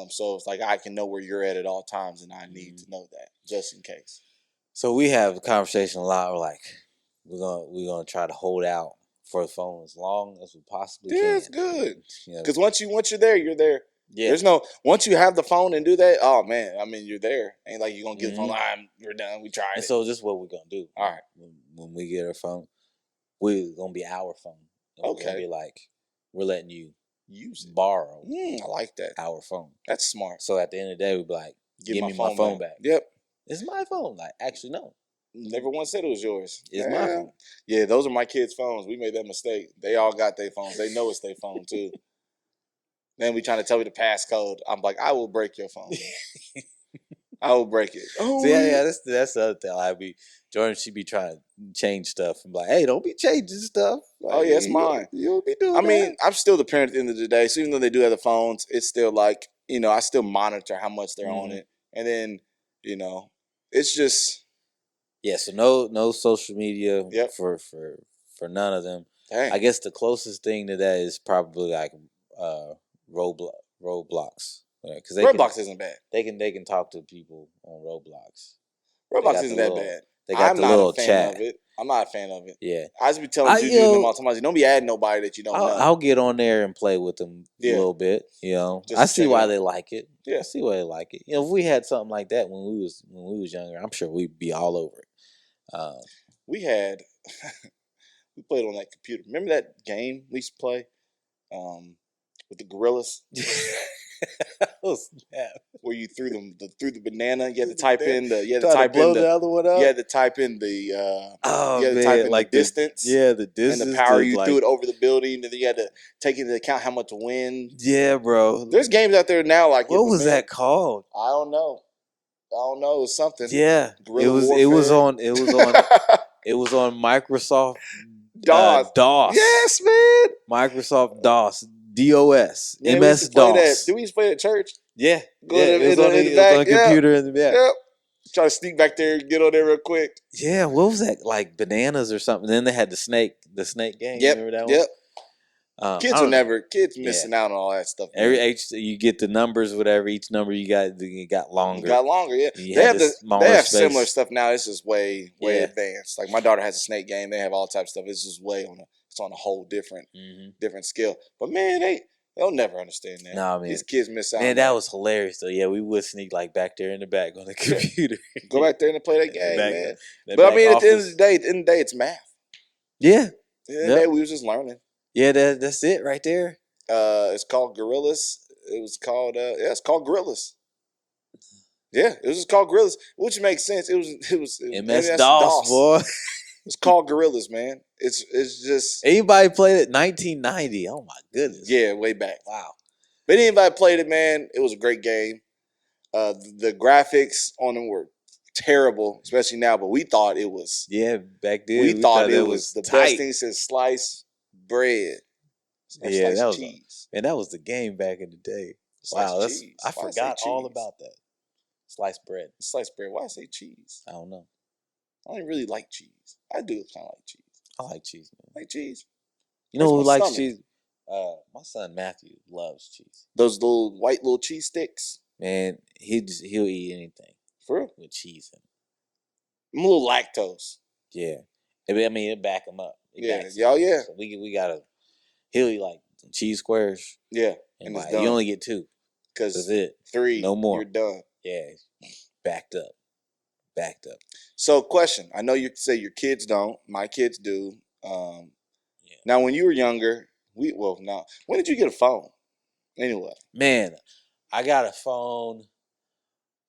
So it's like I can know where you're at all times, and I need to know that just in case. So we have a conversation a lot. We're like, we're gonna try to hold out for the phone as long as we possibly can. Yeah, it's good. Because once you're there, you're there. Yeah. There's once you have the phone and do that, oh man, I mean you're there. Ain't like you're gonna get the phone. We're done. We tried it. So this is what we're gonna do. All right. When we get our phone, we're gonna be our phone. We're gonna be like, we're letting you borrow. I like that. Our phone. That's smart. So at the end of the day, we'd be like, give me my phone back. Yep. It's my phone. Like, actually, no. Never once said it was yours. It's my phone. Yeah, those are my kids' phones. We made that mistake. They all got their phones. They know it's their phone too. Then we trying to tell me the passcode. I'm like, I will break your phone. I will break it. Oh, so yeah. That's the other thing. Like, Jordan, she be trying to change stuff. I'm like, hey, don't be changing stuff. Like, it's mine. You don't be doing that. I mean, I'm still the parent at the end of the day. So even though they do have the phones, it's still like, I still monitor how much they're on it. And then, it's just. Yeah, so no social media for none of them. Dang. I guess the closest thing to that is probably like Roblox. Because Roblox isn't bad. They can talk to people on Roblox. Roblox isn't that bad. They got the little chat. I'm not a fan of it. Yeah. I just be telling Juju and them all the time, don't be adding nobody that you don't know. I'll get on there and play with them a little bit. I see why they like it. Yeah. I see why they like it. If we had something like that when we was younger, I'm sure we'd be all over it. We had We played on that computer. Remember that game we used to play with the gorillas? Oh, snap. Where you threw the banana. You had to type in the. You had to Try to type blow in the other one up. You had to type in the. Oh you had to man, type in like the distance. the And the distance. power you threw it over the building, and then you had to take into account how much wind. Yeah, bro. There's games out there now like What it, but was man, that called? I don't know. I don't know. It was something. Yeah, Guerrilla it was warfare. on it was on Microsoft DOS. DOS. Yes, man. Microsoft DOS. DOS. Man, MS DOS. Did we used to play at church? Yeah, Go yeah. in It was on the back. a computer in the back. Yep. Try to sneak back there and get on there real quick. Yeah, what was that? Like bananas or something. Then they had the snake game. Yep. Remember that Yep. one? Kids missing out on all that stuff. Every Man. you get the numbers, whatever. Each number you got longer. Got longer, yeah. You They had have space. similar stuff now. It's just way Yeah. advanced. Like my daughter has a snake game. They have all types of stuff. It's just it's on a whole different scale. But man, they'll never understand that. Nah, man. These kids miss out. Man, that was hilarious though. Yeah, we would sneak like back there in the back on the computer. Go back there and play that game, man. That But I mean, back at the end office. of the day, it's math. Yeah. At the end of the day, we was just learning. Yeah, that's it right there. It's called Gorillas. It was called it's called Gorillas. Yeah, it was just called Gorillas, which makes sense. It was MS DOS, boy. It's called Gorillas, man. It's just Anybody played it 1990? Oh my goodness. yeah, way back. Wow. But anybody played it, man. It was a great game. The graphics on them were terrible, especially now. But we thought it was. Yeah, back then We thought it was the tight. best thing since sliced bread. Or Yeah, sliced that was cheese. and that was the game back in the day. Sliced Wow, cheese. I Why forgot say all cheese? about that. Sliced bread. Sliced bread. Why say cheese? I don't know. I don't really like cheese. I do kind of like cheese. I like cheese, man. Like cheese. You know who Hurts my likes stomach. cheese? My son Matthew loves cheese. Those little cheese sticks. Man, he'll eat anything For real. with cheese in it. I'm a little lactose. Yeah, I mean it back him up. Yeah, yeah. So we gotta. He'll eat like some cheese squares. Yeah, And it's like, done. you only get 2. Because That's it. 3, No more. you're done. Yeah, backed up. So, question. I know you say your kids don't. My kids do. Yeah. Now, when you were younger, when did you get a phone? Anyway. Man, I got a phone.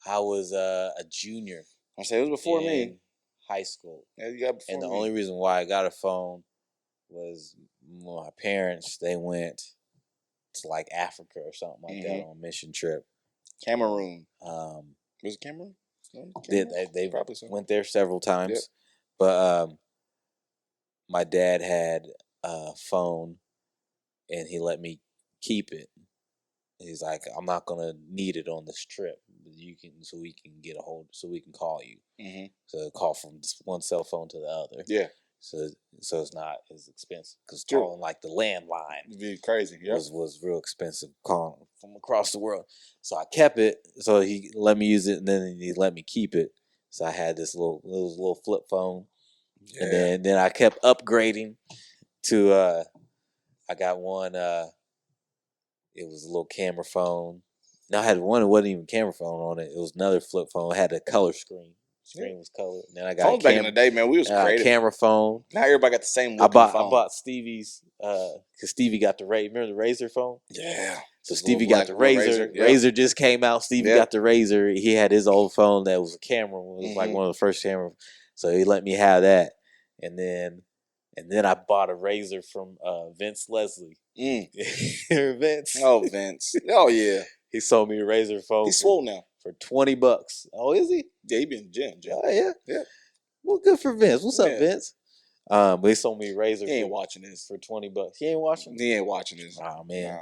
I was a junior. I say it was before in me. high school. Yeah, you got before And the me. only reason why I got a phone was my parents, they went to like Africa or something like that on a mission trip. Cameroon. Was it Cameroon? No, they Probably so. went there several times. Yep. But my dad had a phone and he let me keep it. He's like, I'm not gonna need it on this trip. So we can call you. Mm-hmm. So call from one cell phone to the other. Yeah. So it's not as expensive because True. calling like the landline It'd be crazy. Yeah. was real expensive calling from across the world. So I kept it. So he let me use it, and then he let me keep it. So I had this little flip phone, and then I kept upgrading to. I got one. It was a little camera phone. No, I had one. It wasn't even a camera phone on it. It was another flip phone. It had a color screen. Screen was colored. And then I got phones back in the day, man. We was creative. Camera phone. Now everybody got the same I looking phone. bought Stevie's because Stevie got the Remember the Razor phone? Yeah. So This Stevie little got the black Razor. yeah. Razor just came out. Stevie got the Razor. He had his old phone that was a camera. It was like one of the first cameras. So he let me have that. And then I bought a Razor from Vince Leslie. Vince. Oh, Vince. Oh, yeah. He sold me a Razor phone. He's swole now. For $20. Oh, is he? Yeah, he been in the gym. Oh, yeah. Yeah. Well, good for Vince. What's up, Yeah. Vince? But he sold me a Razor. He ain't watching this. For $20. He ain't watching? He ain't watching this. Oh, man.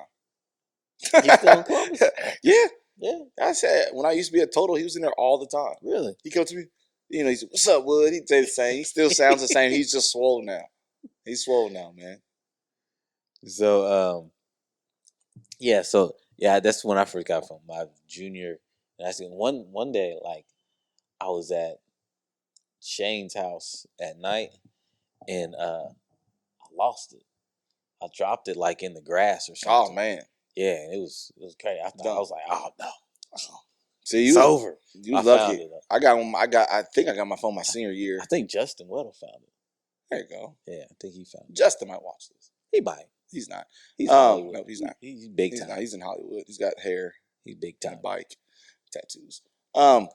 Nah. He's still in Columbus? Yeah. Yeah. I said, when I used to be at Total, he was in there all the time. Really? He come to me, he said, what's up, Wood? He'd say the same. He still sounds the same. He's just swole now. He's swole now, man. So, that's when I first got from my junior. And I said one day, like, I was at Shane's house at night, and I lost it. I dropped it like in the grass or something. Oh, man. Yeah, it was crazy. I was like, oh no. See, It's over. You I lucky. found it. I think I got my phone my senior year. I think Justin Weddle found it. There you go. Yeah, I think he found it. Justin might watch this. He might. He's not. He's Hollywood. No, he's not. He's big He's time. not. He's in Hollywood. He's got hair. He's big And time. a bike. Tattoos. I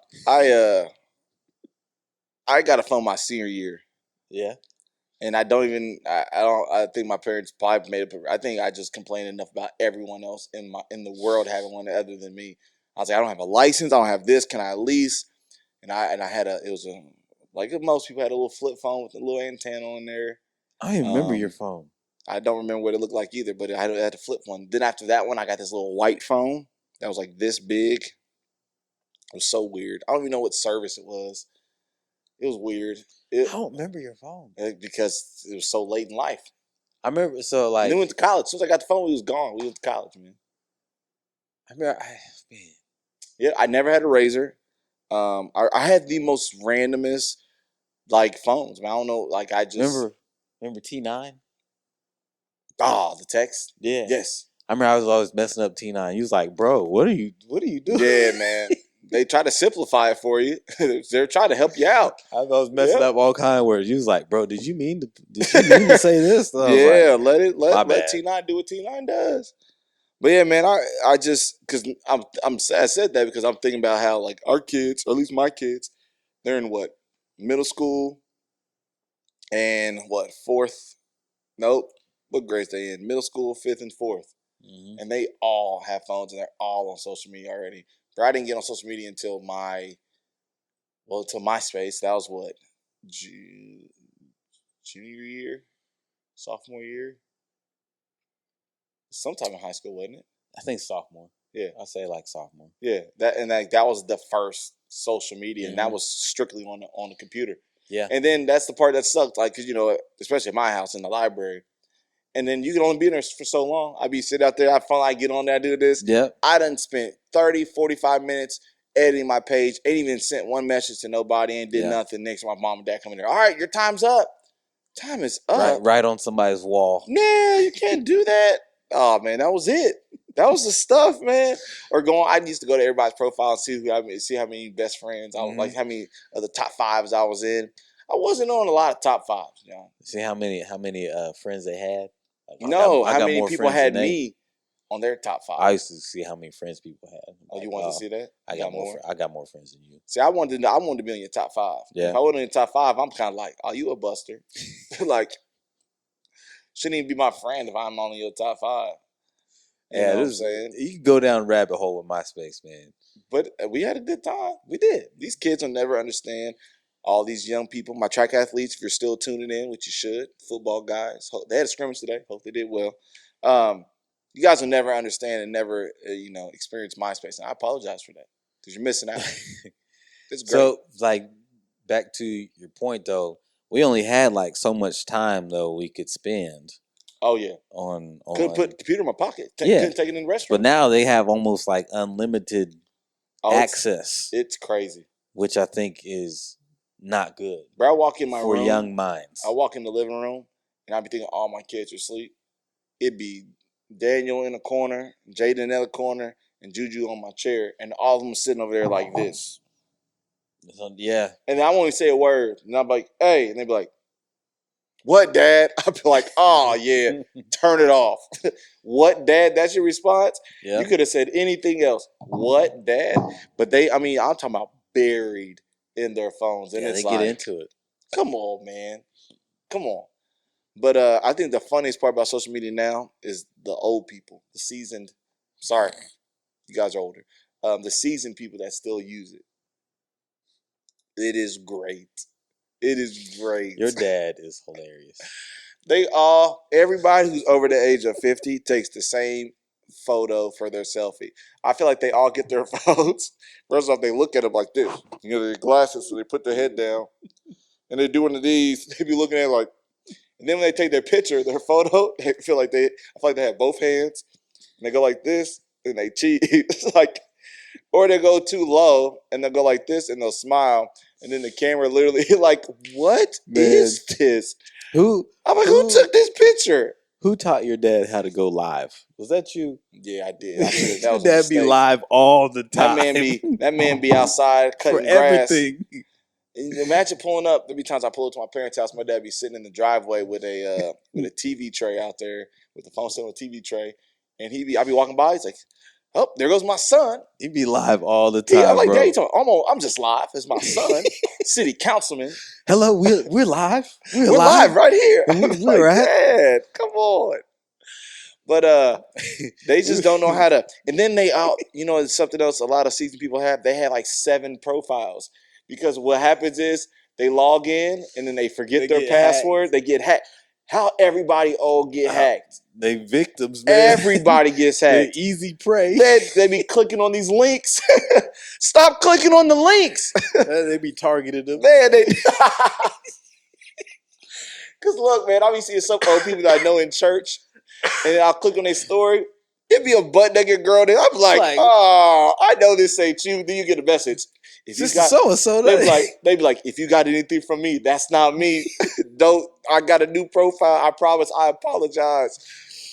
got a phone my senior year. Yeah. And I don't even. I think my parents probably made it. I think I just complained enough about everyone else in the world having one other than me. I was like, I don't have a license. I don't have this. Can I lease? And I had it was a, like most people had a little flip phone with a little antenna on there. I don't even remember your phone. I don't remember what it looked like either, but I had to flip one. Then after that one, I got this little white phone that was like this big. It was so weird. I don't even know what service it was. It was weird. I don't remember your phone. Because it was so late in life. I remember, so like... And then we went to college. As soon as I got the phone, we was gone. We went to college, man. I remember, man. Yeah, I never had a Razor. I had the most randomest, like, phones. Man, I don't know, like, I just... Remember T9? Oh, the text? Yeah. Yes. I remember I was always messing up T9. You was like, bro, what are you doing? Yeah, man. They try to simplify it for you. They're trying to help you out. I was messing up all kind of words. You was like, bro, did you mean to say this? Yeah, like, let T9 do what T9 does. But yeah, man, I just, because I said that because I'm thinking about how, like, our kids, or at least my kids, they're in what, middle school and what, fourth? Nope. What grades they in? Middle school, fifth and fourth. Mm-hmm. And they all have phones and they're all on social media already. But I didn't get on social media until MySpace. That was what, junior year, sophomore year, sometime in high school, wasn't it? I think sophomore. Yeah, I say like sophomore. Yeah, that was the first social media, and that was strictly on the computer. Yeah, and then that's the part that sucked, like, because especially at my house in the library. And then you can only be in there for so long. I be sitting out there, I get on there, I do this. Yep. I done spent 30, 45 minutes editing my page, ain't even sent one message to nobody, and did nothing. Next to my mom and dad coming there. All right, your time's up. Time is up. Right on somebody's wall. Yeah, you can't do that. Oh, man, that was it. That was the stuff, man. Or I used to go to everybody's profile and see how many best friends, I was like, how many of the top fives I was in. I wasn't on a lot of top fives, you know. See how many friends they had? Like, how many people had me on their top five? I used to see how many friends people had. Oh, you wanted to see that? I got more. I got more friends than you. See, I wanted to be on your top five. Yeah. If I wasn't in your top five, I'm kind of like, oh, you a buster. Like, shouldn't even be my friend if I'm on your top five. You know what I'm saying? You can go down a rabbit hole with MySpace, man. But we had a good time. We did. These kids will never understand. All these young people, my track athletes, if you're still tuning in, which you should, football guys, they had a scrimmage today. Hope they did well. You guys will never understand and never, experience MySpace. And I apologize for that because you're missing out. It's great. So, like, back to your point, though, we only had, like, so much time, though, we could spend. Oh, yeah. Couldn't put the computer in my pocket. Couldn't take it in the restaurant. But now they have almost, like, unlimited access. It's crazy. Which I think is not good. Bro, I walk in my room. For young minds. I walk in the living room, and I be thinking all my kids are asleep. It'd be Daniel in the corner, Jaden in the other corner, and Juju on my chair, and all of them sitting over there like this. Yeah. And I won't even say a word. And I'm like, hey. And they be like, what, Dad? I'll be like, oh, yeah, turn it off. What, Dad? That's your response? Yeah. You could have said anything else. What, Dad? But I'm talking about buried in their phones. And it's they get into it. Come on, man. Come on. But I think the funniest part about social media now is the old people, the seasoned. Sorry, you guys are older. The seasoned people that still use it. It is great. It is great. Your dad is hilarious. Everybody who's over the age of 50 takes the same photo for their selfie. I feel like they all get their phones. First off, they look at them like this. Their glasses, so they put their head down. And they do one of these. They be looking at it like, and then when they take their picture, their photo, I feel like they have both hands. And they go like this, and they cheat. It's like, or they go too low, and they'll go like this, and they'll smile. And then the camera literally like, what is this? Who took this picture? Who taught your dad how to go live? Was that you? Yeah, I did. That was Dad be live all the time. That man be outside cutting for grass. everything. Imagine pulling up. There'll be times I pull up to my parents' house. My dad be sitting in the driveway with a TV tray out there with the phone set on a TV tray, and I be walking by. He's like, "Oh, there goes my son." He be live all the I'm time, like, bro. "Dad, you talking? I'm just live. It's my son, city councilman. Hello, we're live. We're live right here." And I'm we're like, at. Dad, come on. But they just don't know how to. And then it's something else. A lot of seasoned people have. They have like 7 profiles because what happens is they log in and then they forget their password. Hacked. They get hacked. How everybody all get hacked? They victims, man. Everybody gets hacked. They're easy prey. They be clicking on these links. Stop clicking on the links. They be targeting them. Man, because look, man, I be seeing some old people that I know in church, and then I'll click on their story. It'd be a butt naked girl there. I'm like, oh, I know this ain't you. Then you get a message. If you got so and so, they be like, if you got anything from me, that's not me. I got a new profile. I promise. I apologize.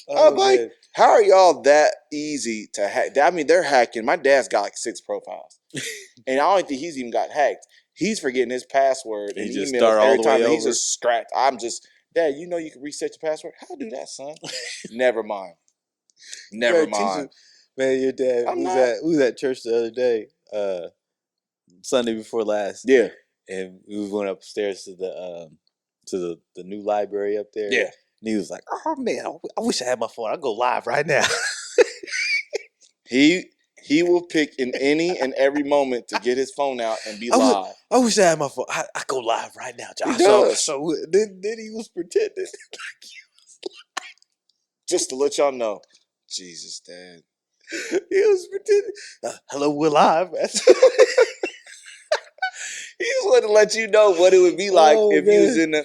I'm like, man. How are y'all that easy to hack? I mean, they're hacking. My dad's got like 6 profiles, and I don't think he's even got hacked. He's forgetting his password and just emails start all every the time. way He's over. just scratched. I'm just, Dad, you know you can reset your password? How do that, son? Never mind. Never mind. Man, your dad was at church the other day, Sunday before last. Yeah. And we went upstairs to the new library up there. Yeah. And he was like, "Oh man, I wish I had my phone. I'd go live right now." He will pick in any and every moment to get his phone out and be live. I wish I had my phone. I go live right now, Josh. He does. So then he was pretending. Just to let y'all know. Jesus, Dad. He was pretending. Hello, we're live. He just wanted to let you know what it would be like if he was in the...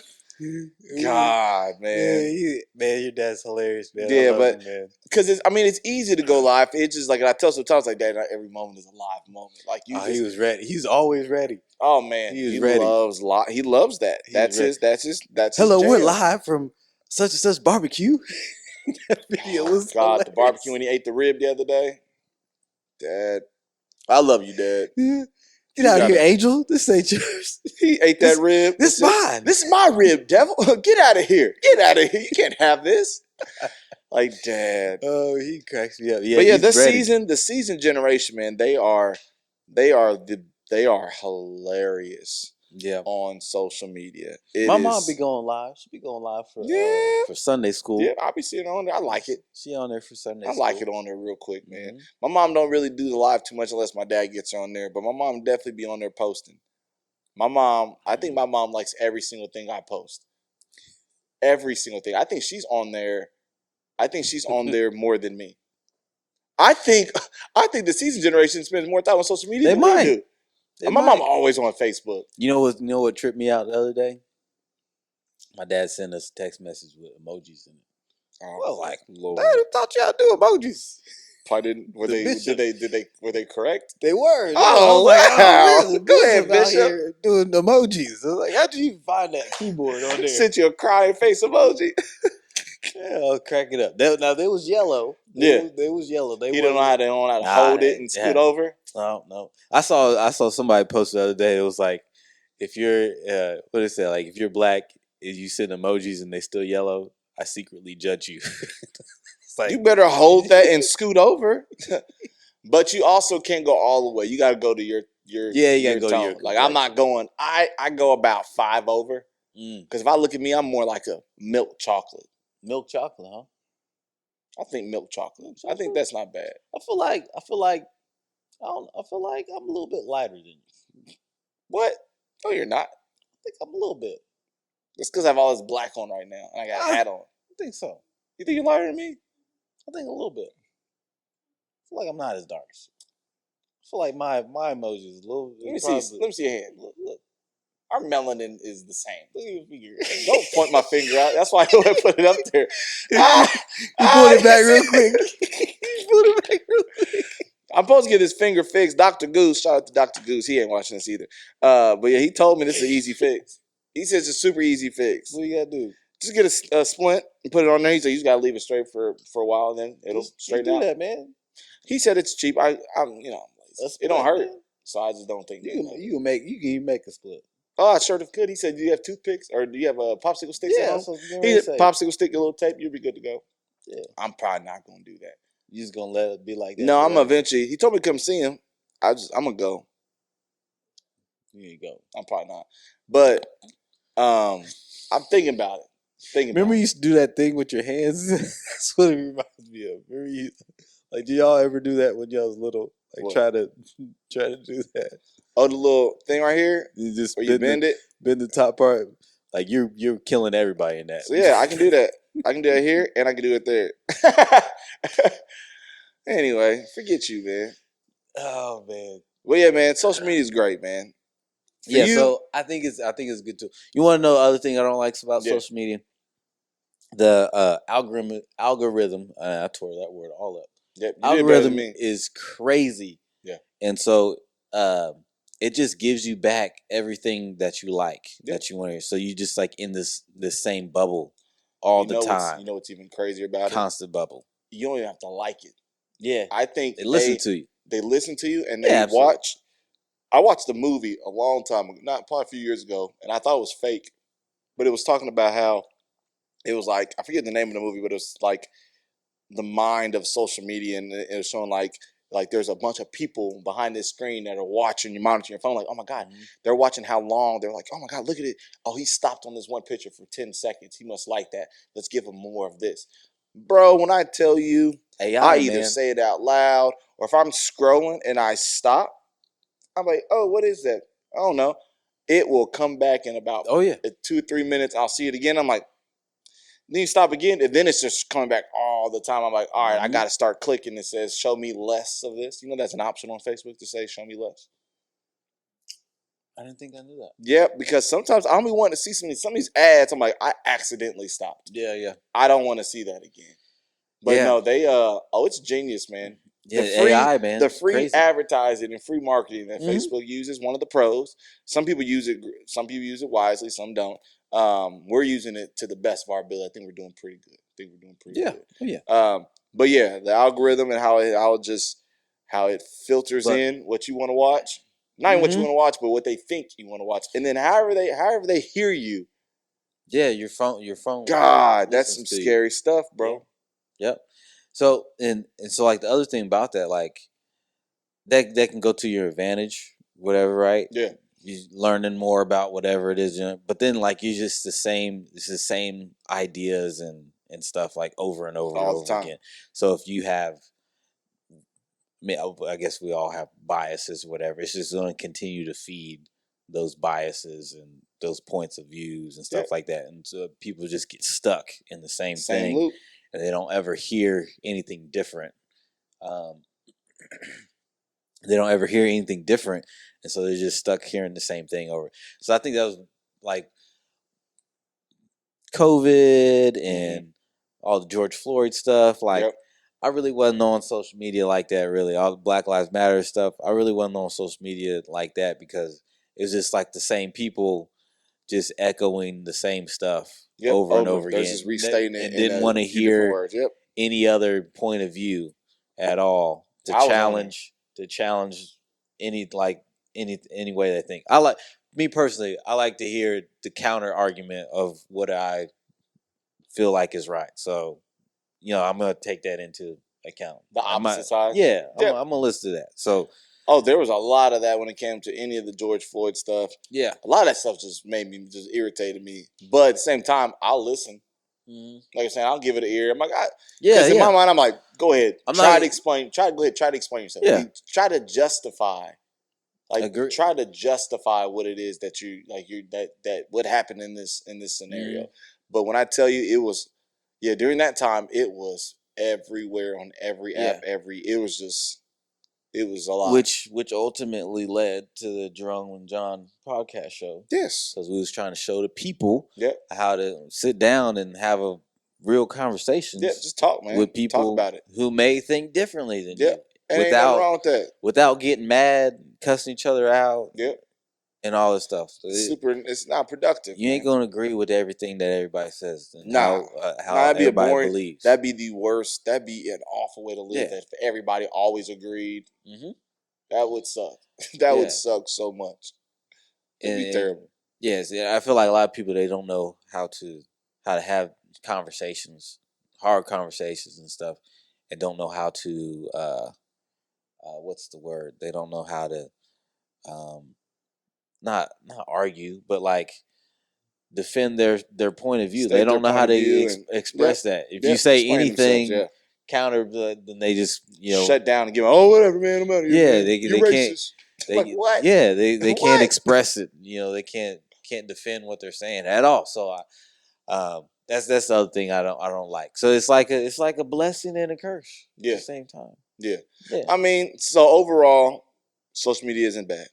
God, man. Man, your dad's hilarious, man. Yeah, but because it's easy to go live. It's just like, I tell sometimes like, Dad, not every moment is a live moment. Like he was ready. He's always ready. Oh man, he ready. He loves that. That's his Hello, his jam. We're live from such and such barbecue. That video was God, hilarious. The barbecue when he ate the rib the other day. Dad, I love you, Dad. Get out of here, Angel. This ain't yours. He ate that rib. This is mine. This is my rib, devil. Get out of here. Get out of here. You can't have this. Like, Dad. Oh, he cracks me up. Yeah, but yeah, the season generation, man, they are hilarious. Yeah, on social media. My mom be going live. She be going live for Sunday school. Yeah, I'll be seeing her on there. I like it. She on there for Sunday school. I like it on there real quick, man. My mom don't really do the live too much unless my dad gets her on there, but my mom definitely be on there posting. I think my mom likes every single thing I post. Every single thing. I think she's on there more than me. I think the season generation spends more time on social media than we do. My mom always on Facebook. You know what tripped me out the other day? My dad sent us a text message with emojis in it. Oh, like Lord! I thought y'all do emojis. Probably didn't. Were they correct? They were. Oh, wow! Really? Go ahead, Bishop. Out here doing emojis. I was like, how did you find that keyboard on there? Sent you a crying face emoji. Yeah, I'll crack it up. They was yellow. They was yellow. You don't know how to hold it and scoot over. No. I saw somebody post the other day. It was like, if you're what is that? Like, if you're black, and you send emojis and they still yellow, I secretly judge you. It's like, you better hold that and scoot over. But you also can't go all the way. You got to go to your you gotta go tone. To your like, I'm not going. I go about 5 over. Because if I look at me, I'm more like a milk chocolate. Milk chocolate, huh? I think milk chocolate. I think that's not bad. I feel like I'm a little bit lighter than you. What? No, you're not. I think I'm a little bit. It's because I have all this black on right now and I got a hat on. I think so. You think you're lighter than me? I think a little bit. I feel like I'm not as dark. I feel like my emoji is a little. Let me see your hand. Look. Our melanin is the same. Look at your finger. Don't point my finger out. That's why I put it up there. You put it back real quick. I'm supposed to get this finger fixed. Dr. Goose, shout out to Dr. Goose. He ain't watching this either. But yeah, he told me this is an easy fix. He says it's a super easy fix. What you gotta do? Just get a splint and put it on there. He said you just gotta leave it straight for a while, then it'll straighten out. Do that, man. He said it's cheap. I'm it don't hurt. Man. So I just don't think you can even make a split. Oh, I sure could. He said, "Do you have toothpicks or do you have popsicle sticks at Yeah, home?" that's what I was getting He ready said, to say. "Popsicle stick, a little tape, you'll be good to go." Yeah. I'm probably not gonna do that. You just gonna let it be like that? No, I'm forever? eventually. He told me to come see him. I'm gonna go. Here you go. I'm probably not, but I'm thinking about it. Remember you used to do that thing with your hands? That's what it reminds me of. Remember you, like, do y'all ever do that when y'all was little? Like, What? try to do that. Oh, the little thing right here, You just where you bend it. bend the top part. Like you're killing everybody in that. So yeah, I can do that. I can do it here, and I can do it there. Anyway, forget you, man. Oh man. Well, yeah, man. Social media is great, man. For Yeah, you, so I think it's good too. You want to know the other thing I don't like about Yeah. social media? The algorithm. I tore that word all up. Yep, you did better than Algorithm me. is crazy. Yeah. And so it just gives you back everything that you like, Yeah. that you want to hear. So you just like in this same bubble all the time. You know what's even crazier about Constant bubble. it? You don't even have to like it. Yeah. I think They listen to you. They listen to you, and Yeah, they absolutely. watch. I watched the movie a long time ago, not probably a few years ago, and I thought it was fake, but it was talking about how it was like, I forget the name of the movie, but it was like the mind of social media, and it was showing like there's a bunch of people behind this screen that are watching you, monitoring your phone, like, oh my God, they're watching how long. They're like, oh my God, look at it. Oh, he stopped on this one picture for 10 seconds. He must like that. Let's give him more of this. Bro, when I tell you, AI, I either man. say it out loud, or if I'm scrolling and I stop, I'm like, oh, what is that? I don't know. It will come back in about 2 or 3 minutes. I'll see it again. I'm like, then you stop again, and then it's just coming back all the time. I'm like, all right, I got to start clicking. It says, show me less of this. You know, that's an option on Facebook to say, show me less. I didn't think I knew that. Yeah, because sometimes I only want to see some of these ads. I'm like, I accidentally stopped. Yeah. I don't want to see that again. But no, they it's genius, man. Yeah, The free AI, man. the It's free crazy. advertising and free marketing that Facebook uses, one of the pros. Some people use it wisely, some don't. We're using it to the best of our ability. I think we're doing pretty good. Good. Oh, yeah. But yeah, the algorithm and how it filters in what you want to watch. Not even what you want to watch, but what they think you want to watch. And then however they hear you. Yeah, your phone. God, that's some scary stuff, bro. Yep. So and so like the other thing about that, like that can go to your advantage, whatever, right? Yeah. You learning more about whatever it is, but then like you just it's the same ideas and stuff like over and over All and the over time. again. So if you have, I guess we all have biases, whatever. It's just going to continue to feed those biases and those points of views and stuff like that, and so people just get stuck in the same thing, loop. and they don't ever hear anything different. They don't ever hear anything different, and so they're just stuck hearing the same thing over. So I think that was like COVID and all the George Floyd stuff. Like, I really wasn't on social media like that. Really, all the Black Lives Matter stuff. I really wasn't on social media like that because it was just like the same people just echoing the same stuff over and over They're again, just restating it and didn't want to hear any other point of view at all to challenge any way they think. I like me personally. I like to hear the counter argument of what I feel like is right. So, I'm gonna take that into account. The opposite side. Yeah, I'm gonna listen to that. So. Oh, there was a lot of that when it came to any of the George Floyd stuff. Yeah. A lot of that stuff just irritated me. But at the same time, I'll listen. Like I'm saying, I'll give it an ear. I'm like, because in my mind, I'm like, go ahead. Try to explain yourself. Yeah. Try to justify. Try to justify what it is that that what happened in this scenario. But when I tell you it was, during that time, it was everywhere on every app, it was a lot. Which ultimately led to the Jerone and John podcast show. Yes. Because we was trying to show the people how to sit down and have a real conversations. Yeah, just talk, man. With people talk about it. Who may think differently than you. And ain't nothing wrong with that. Without getting mad, cussing each other out. Yep. And all this stuff. So it's not productive. You ain't gonna agree with everything that everybody says. And how that'd be everybody believes. That'd be the worst. That'd be an awful way to live. If everybody always agreed, that would suck. That would suck so much. It'd be terrible. Yes, yeah, I feel like a lot of people, they don't know how to have conversations, hard conversations and stuff, and don't know how to what's the word? They don't know how to um not argue, but like defend their point of view. State They their don't know how point of to view and express that. If you yep, say explain themselves. anything Yeah, counter, then they just shut down and give. Oh, whatever, man. I'm out of here, yeah, man. You're they can't racist. Like they what? yeah they can't What? express it. They can't defend what they're saying at all. So that's the other thing I don't like. So it's like a blessing and a curse at Yeah, the same time. yeah. Yeah. I mean, so overall, social media isn't bad.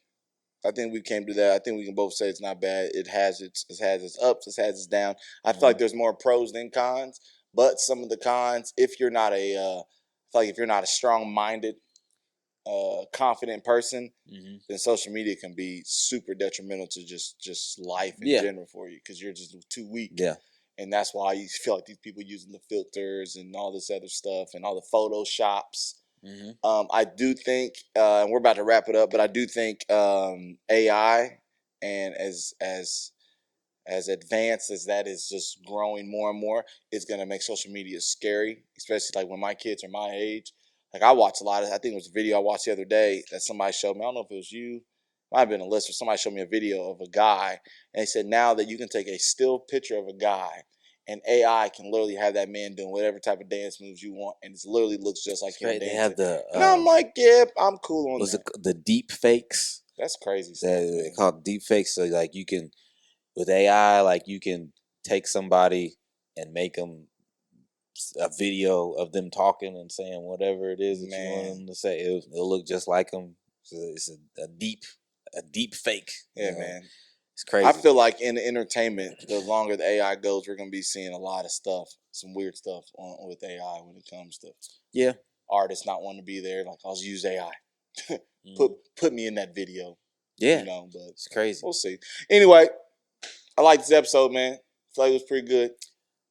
I think we came to that. I think we can both say it's not bad. It has its ups, it has its down. I feel like there's more pros than cons, but some of the cons, if you're not I feel like if you're not a strong minded, confident person, then social media can be super detrimental to just life in Yeah. general for you because you're just too weak. Yeah. And that's why you feel like these people using the filters and all this other stuff and all the photoshops. I do think, and we're about to wrap it up, but I do think AI and as advanced as that is just growing more and more, it's gonna make social media scary, especially like when my kids are my age. Like I watch a lot of, I think it was a video I watched the other day that somebody showed me. I don't know if it was you, might have been a listener. Somebody showed me a video of a guy, and they said now that you can take a still picture of a guy, and AI can literally have that man doing whatever type of dance moves you want, and it literally looks just like him Right. They dancing. have the And I'm like, yeah, I'm cool on was that. it the deep fakes? That's crazy stuff. They call it deep fakes. So like you can with AI, like you can take somebody and make them a video of them talking and saying whatever it is that you want them to say. It'll look just like them. So it's a deep fake. Yeah, man. It's crazy. I feel like in entertainment, the longer the AI goes, we're gonna be seeing a lot of stuff, some weird stuff with AI when it comes to artists not wanting to be there. Like I'll use AI, put me in that video. Yeah, but it's crazy. We'll see. Anyway, I like this episode, man. I feel like it was pretty good.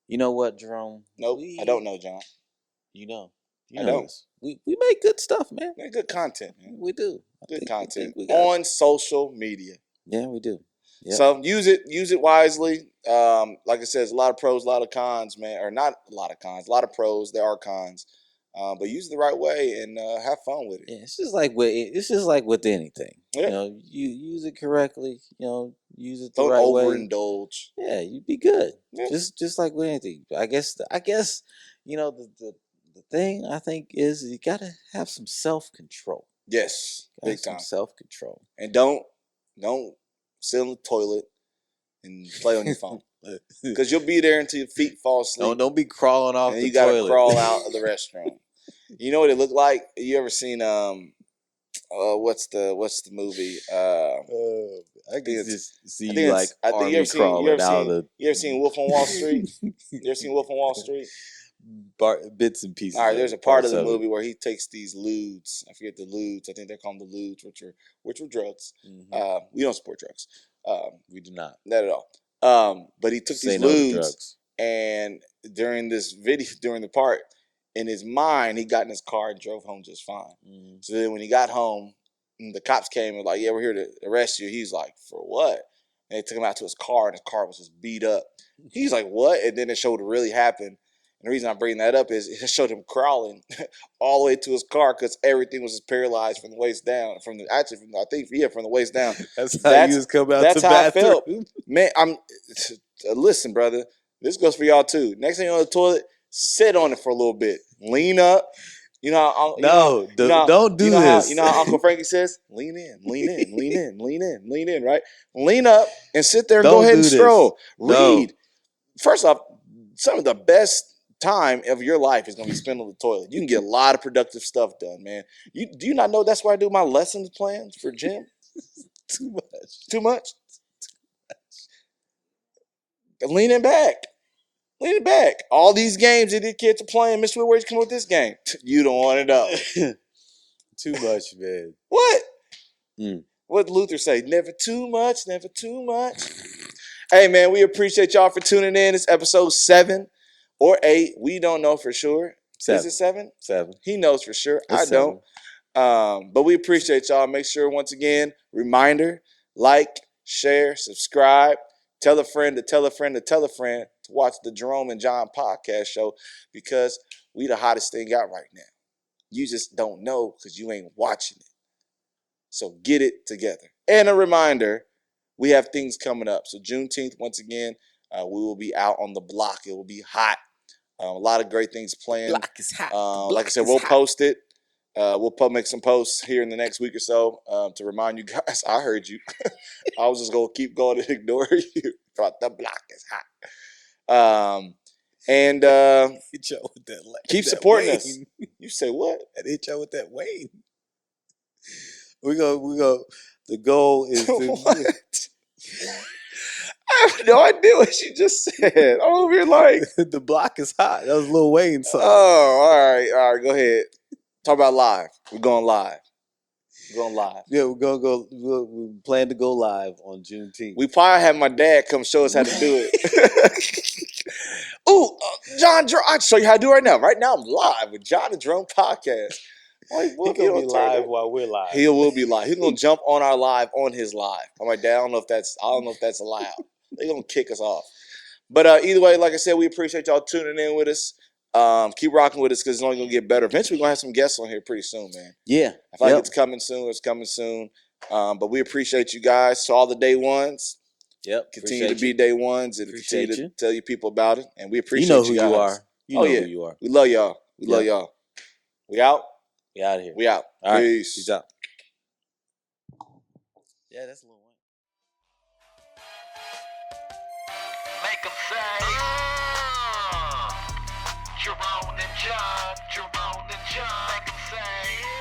You know what, Jerome? Nope, I don't know, John. You know I don't. This. We make good stuff, man. Make good content, man. We do. Good content on social media. Yeah, we do. Yep. So use it wisely. Like I said, there's a lot of pros, a lot of cons, man. Or not a lot of cons, a lot of pros. There are cons, but use it the right way and have fun with it. Yeah, it's just like with anything. Yeah. You use it correctly. Use it the Don't right way. Don't overindulge. Yeah, you'd be good. Yeah. Just like with anything. I guess the thing I think is you gotta have some self-control. Yes, big time. Self-control. And don't sit on the toilet and play on your phone because you'll be there until your feet fall asleep. Don't be crawling off and the you gotta toilet. Crawl out of the restroom. You know what it looked like? You ever seen what's the movie? I can just see you like army crawling out of the. You ever seen Wolf on Wall Street? You ever seen Wolf on Wall Street? Bits and pieces. All right, there's a part of the movie where he takes these lewds. I forget the lewds. I think they're called the lewds, which were drugs. We don't support drugs. We do not. Not at all. But he took these lewds, and during the part, in his mind, he got in his car and drove home just fine. So then when he got home, the cops came and like, yeah, we're here to arrest you. He's like, for what? And they took him out to his car, and his car was just beat up. He's like, what? And then it showed what really happened. And the reason I bring that up is it showed him crawling all the way to his car because everything was just paralyzed from the waist down. From the waist down. That's how you just come out to bathroom. I felt. Man, listen, brother. This goes for y'all too. Next time you're on the toilet, sit on it for a little bit. Lean up. Don't do this. You know how Uncle Frankie says? Lean in, lean in, lean in, lean in, lean in, right? Lean up and sit there and go ahead and stroll. Read. First off, some of the best time of your life is going to be spent on the toilet. You can get a lot of productive stuff done, man. Do you not know that's why I do my lessons plans for gym? Too much. Too much? Leaning back. Leaning back. All these games that these kids are playing, Mr. Where'd you come up with this game? You don't want it up. Too much, man. What? What did Luther say? Never too much, never too much. Hey, man, we appreciate y'all for tuning in. It's episode 7 or 8. We don't know for sure. 7. Is it 7? 7. He knows for sure. I don't. But we appreciate y'all. Make sure, once again, reminder, like, share, subscribe, tell a friend to tell a friend to tell a friend to watch the Jerome and John podcast show because we the hottest thing out right now. You just don't know because you ain't watching it. So get it together. And a reminder, we have things coming up. So Juneteenth, once again, we will be out on the block. It will be hot. A lot of great things planned. Block is hot. Like I said, we'll post it. We'll make some posts here in the next week or so to remind you guys. I heard you. I was just going to keep going and ignore you. But the block is hot. And Hit y'all with that, keep that supporting Wayne. us. You say what? And hit y'all with that Wayne. We go. The goal is to. What? I have no idea what you just said. I'm over here like. The block is hot. That was Lil Wayne song. Oh, all right. Go ahead. Talk about live. We're going live. Yeah, we're gonna go. We plan to go live on Juneteenth. We probably have my dad come show us how to do it. Ooh, John, I'll show you how to do it right now. Right now, I'm live with John and Jerome podcast. Like, He's gonna be live while we're live. He will be live. He's gonna jump on our live on his live. I'm like, Dad, I don't know if that's allowed. They're gonna kick us off. But either way, like I said, we appreciate y'all tuning in with us. Keep rocking with us because it's only gonna get better. Eventually, we're gonna have some guests on here pretty soon, man. Yeah, I feel like it's coming soon. But we appreciate you guys. To all the day ones. Yep. Continue to be day ones and continue to tell you people about it. And we appreciate you know who you guys. you are. You know who you are. We love y'all. Love y'all. We out? We out of here. We out. All right. Peace. Peace out. Yeah, that's a little one. Make them say, Jerome and John, Jerome and John. Make them say,